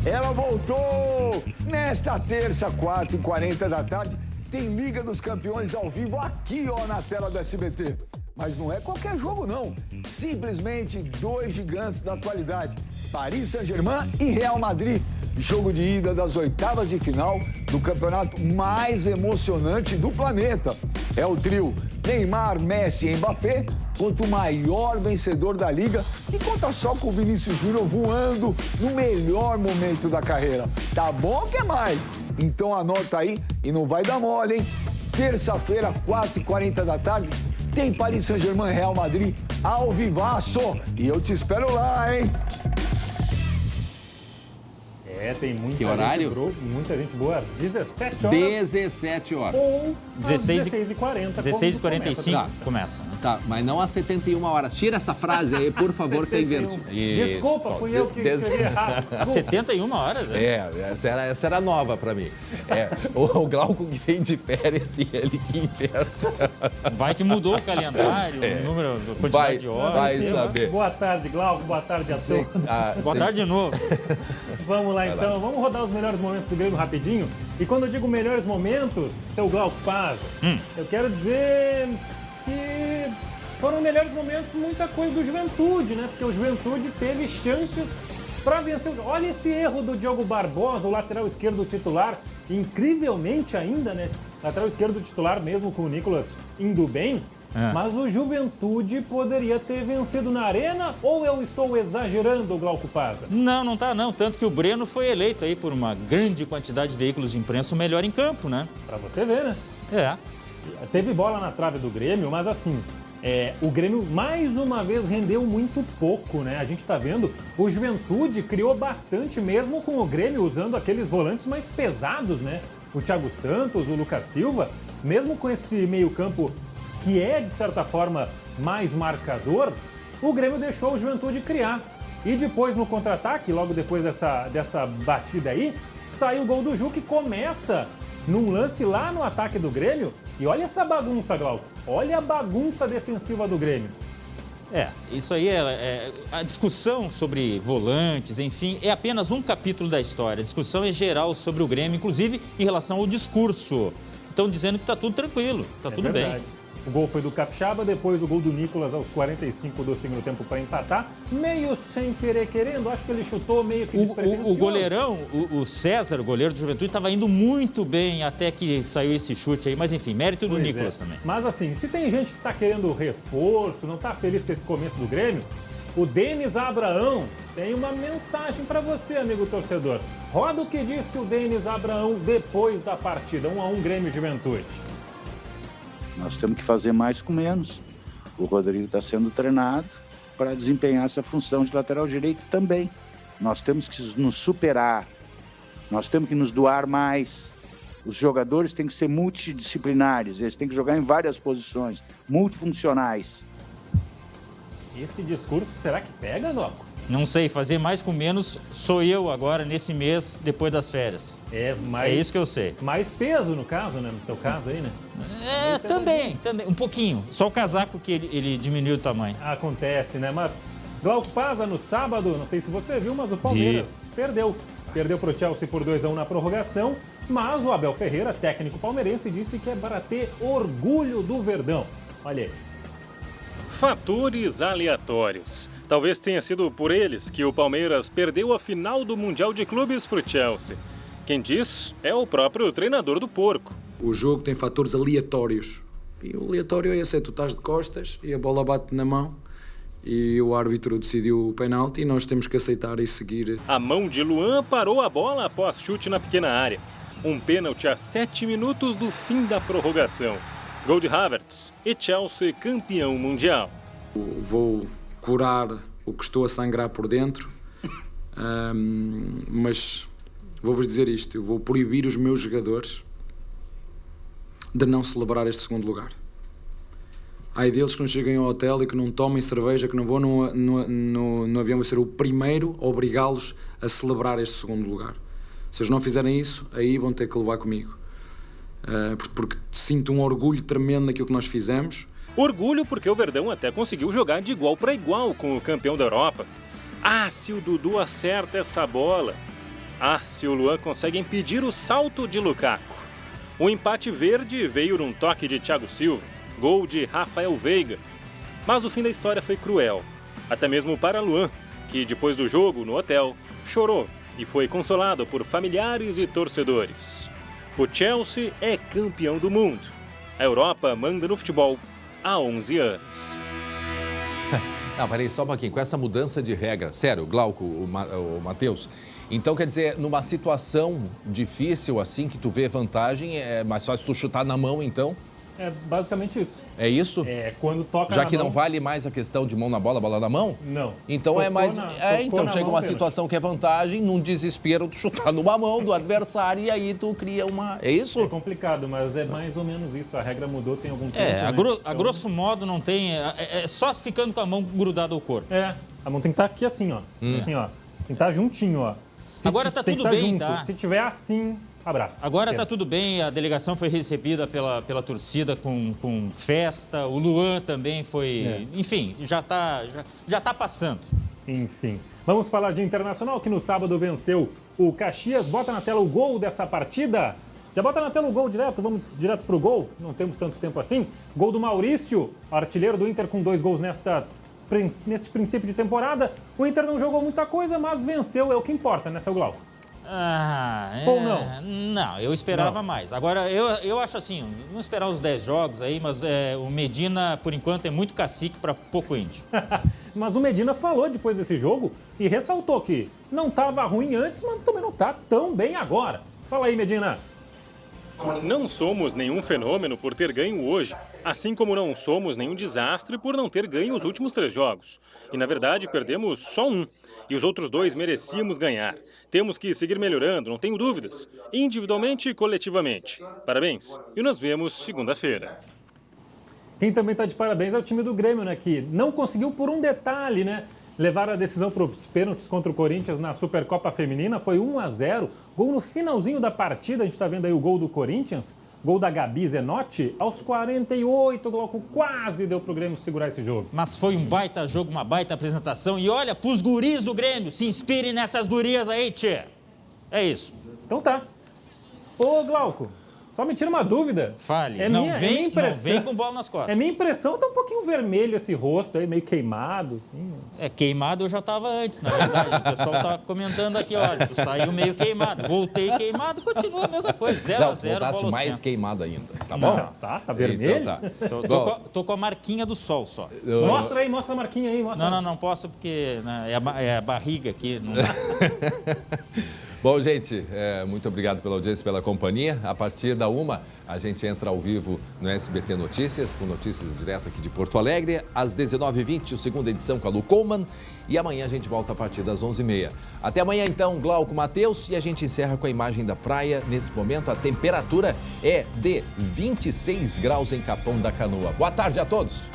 Ela voltou! Nesta terça, 4h40 da tarde, tem Liga dos Campeões ao vivo aqui, ó, na tela do SBT. Mas não é qualquer jogo, não. Simplesmente dois gigantes da atualidade. Paris Saint-Germain e Real Madrid. Jogo de ida das oitavas de final do campeonato mais emocionante do planeta. É o trio Neymar, Messi e Mbappé contra o maior vencedor da Liga e conta só com o Vinícius Júnior voando no melhor momento da carreira. Tá bom ou quer mais? Então anota aí e não vai dar mole, hein? Terça-feira, 4h40 da tarde, tem Paris Saint-Germain e Real Madrid ao vivaço. E eu te espero lá, hein? Tem muita muita gente boa às 17 horas. 17 horas. Ou às 16h40. 16h45 começa. Tá, mas não às 71 horas. Tira essa frase aí, por favor, que tá invertido. Desculpa, fui eu que escrevi errado. Às 71 horas? Essa era nova pra mim. O Glauco que vem de férias e ele que inverte. Vai que mudou o calendário, o número, a quantidade de horas. Vai saber. Boa tarde, Glauco. Boa tarde a todos. Boa tarde de novo. Vamos lá, então. Vamos rodar os melhores momentos do Grêmio rapidinho. E quando eu digo melhores momentos, seu Glauco Paz, eu quero dizer que foram melhores momentos muita coisa do Juventude, né? Porque o Juventude teve chances para vencer. Olha esse erro do Diogo Barbosa, o lateral esquerdo titular, incrivelmente ainda, né? Lateral esquerdo titular mesmo com o Nicolas indo bem. Mas o Juventude poderia ter vencido na Arena ou eu estou exagerando, Glauco Paz? Não tá não. Tanto que o Breno foi eleito aí por uma grande quantidade de veículos de imprensa o melhor em campo, né? Pra você ver, né? É. Teve bola na trave do Grêmio, mas assim, O Grêmio, mais uma vez, rendeu muito pouco, né? A gente tá vendo, o Juventude criou bastante, mesmo com o Grêmio usando aqueles volantes mais pesados, né? O Thiago Santos, o Lucas Silva, mesmo com esse meio-campo que é, de certa forma, mais marcador, o Grêmio deixou o Juventude criar. E depois, no contra-ataque, logo depois dessa batida aí, sai o gol do Ju, que começa num lance lá no ataque do Grêmio. E olha essa bagunça, Glauco. Olha a bagunça defensiva do Grêmio. Isso aí a discussão sobre volantes, enfim, é apenas um capítulo da história. A discussão é geral sobre o Grêmio, inclusive em relação ao discurso. Estão dizendo que está tudo tranquilo, está tudo bem. O gol foi do Capixaba, depois o gol do Nicolas aos 45 do segundo tempo para empatar. Meio sem querer, querendo, acho que ele chutou meio que despretensioso. O goleirão, o César, o goleiro do Juventude, estava indo muito bem até que saiu esse chute aí. Mas enfim, mérito do Nicolas também. Mas assim, se tem gente que está querendo reforço, não está feliz com esse começo do Grêmio, o Denis Abraão tem uma mensagem para você, amigo torcedor. Roda o que disse o Denis Abraão depois da partida, 1-1 Grêmio Juventude. Nós temos que fazer mais com menos. O Rodrigo está sendo treinado para desempenhar essa função de lateral direito também. Nós temos que nos superar, nós temos que nos doar mais. Os jogadores têm que ser multidisciplinares, eles têm que jogar em várias posições, multifuncionais. Esse discurso, será que pega, Doco? Não sei, fazer mais com menos sou eu agora, nesse mês, depois das férias. É isso que eu sei. Mais peso, no caso, né? No seu caso aí, né? Também, um pouquinho. Só o casaco que ele diminuiu o tamanho. Acontece, né? Mas Glauco Pazza, no sábado, não sei se você viu, mas o Palmeiras perdeu. Perdeu para o Chelsea por 2-1 na prorrogação, mas o Abel Ferreira, técnico palmeirense, disse que é para ter orgulho do Verdão. Olha aí. Fatores aleatórios. Talvez tenha sido por eles que o Palmeiras perdeu a final do Mundial de Clubes para o Chelsea. Quem diz é o próprio treinador do Porco. O jogo tem fatores aleatórios. E o aleatório é esse, tu estás de costas e a bola bate na mão e o árbitro decidiu o penalti e nós temos que aceitar e seguir. A mão de Luan parou a bola após chute na pequena área. Um pênalti a 7 minutos do fim da prorrogação. Gol de Havertz e Chelsea campeão mundial. Vou curar o que estou a sangrar por dentro, mas vou-vos dizer isto, eu vou proibir os meus jogadores de não celebrar este segundo lugar. Ai deles que não cheguem ao hotel e que não tomem cerveja, que não vão no avião, vou ser o primeiro a obrigá-los a celebrar este segundo lugar. Se eles não fizerem isso, aí vão ter que levar comigo. Porque sinto um orgulho tremendo naquilo que nós fizemos. Orgulho porque o Verdão até conseguiu jogar de igual para igual com o campeão da Europa. Se o Dudu acerta essa bola. Se o Luan consegue impedir o salto de Lukaku. O empate verde veio num toque de Thiago Silva, gol de Rafael Veiga. Mas o fim da história foi cruel. Até mesmo para Luan, que depois do jogo, no hotel, chorou e foi consolado por familiares e torcedores. O Chelsea é campeão do mundo. A Europa manda no futebol há 11 anos. Não, peraí, só um pouquinho. Com essa mudança de regra, sério, Glauco, o Matheus, então quer dizer, numa situação difícil assim, que tu vê vantagem, é mais fácil tu chutar na mão, então? É basicamente isso. É isso? É, quando toca já na que mão... não vale mais a questão de mão na bola, bola na mão? Não. Então Tocou é mais... então chega uma pênalti. situação que é vantagem, num desespero, tu chutar numa mão do adversário e aí tu cria uma... É isso? É complicado, mas é mais ou menos isso. A regra mudou, tem algum tempo, a grosso modo não tem... É só ficando com a mão grudada ao corpo. A mão tem que estar aqui assim, ó. Assim, ó. Tem que estar juntinho, ó. Agora tá tudo bem, junto. tá? Se tiver assim... Abraço. Agora tá tudo bem, a delegação foi recebida pela torcida com festa, o Luan também foi... Enfim, já tá passando. Enfim. Vamos falar de Internacional, que no sábado venceu o Caxias. Bota na tela o gol dessa partida. Já bota na tela o gol direto, vamos direto pro gol. Não temos tanto tempo assim. Gol do Maurício, artilheiro do Inter com 2 gols neste princípio de temporada. O Inter não jogou muita coisa, mas venceu, é o que importa, né, seu Glauco? Ou não? Não, eu esperava mais. Agora, eu acho assim, não esperar os 10 jogos aí, mas o Medina, por enquanto, é muito cacique para pouco índio. Mas o Medina falou depois desse jogo e ressaltou que não estava ruim antes, mas também não está tão bem agora. Fala aí, Medina. Não somos nenhum fenômeno por ter ganho hoje, assim como não somos nenhum desastre por não ter ganho os últimos 3 jogos. E, na verdade, perdemos só um. E os outros 2 merecíamos ganhar. Temos que seguir melhorando, não tenho dúvidas. Individualmente e coletivamente. Parabéns. E nos vemos segunda-feira. Quem também está de parabéns é o time do Grêmio, né? Que não conseguiu por um detalhe, né? Levar a decisão para os pênaltis contra o Corinthians na Supercopa Feminina. Foi 1-0. Gol no finalzinho da partida. A gente está vendo aí o gol do Corinthians. Gol da Gabi Zenotti. Aos 48, o Glauco quase deu para o Grêmio segurar esse jogo. Mas foi um baita jogo, uma baita apresentação. E olha, para os guris do Grêmio, se inspirem nessas gurias aí, tchê. É isso. Então tá. Ô, Glauco, só me tira uma dúvida. Fale. Não vem com bola nas costas. É minha impressão, tá um pouquinho vermelho esse rosto aí, meio queimado, assim. Queimado eu já tava antes, na verdade. O pessoal tá comentando aqui, olha, tu saiu meio queimado. Voltei queimado, continua a mesma coisa. 0-0, voltasse mais queimado ainda, tá bom? Não, tá vermelho? Então, tá. Tô com a marquinha do sol só. Mostra aí, mostra a marquinha aí. Mostra. Não posso porque né, é a barriga aqui. Não dá. Bom, gente, muito obrigado pela audiência, pela companhia. A partir da 1h, a gente entra ao vivo no SBT Notícias, com notícias direto aqui de Porto Alegre. Às 19h20, a segunda edição com a Lu Coleman. E amanhã a gente volta a partir das 11h30. Até amanhã, então, Glauco Mateus. E a gente encerra com a imagem da praia. Nesse momento, a temperatura é de 26 graus em Capão da Canoa. Boa tarde a todos.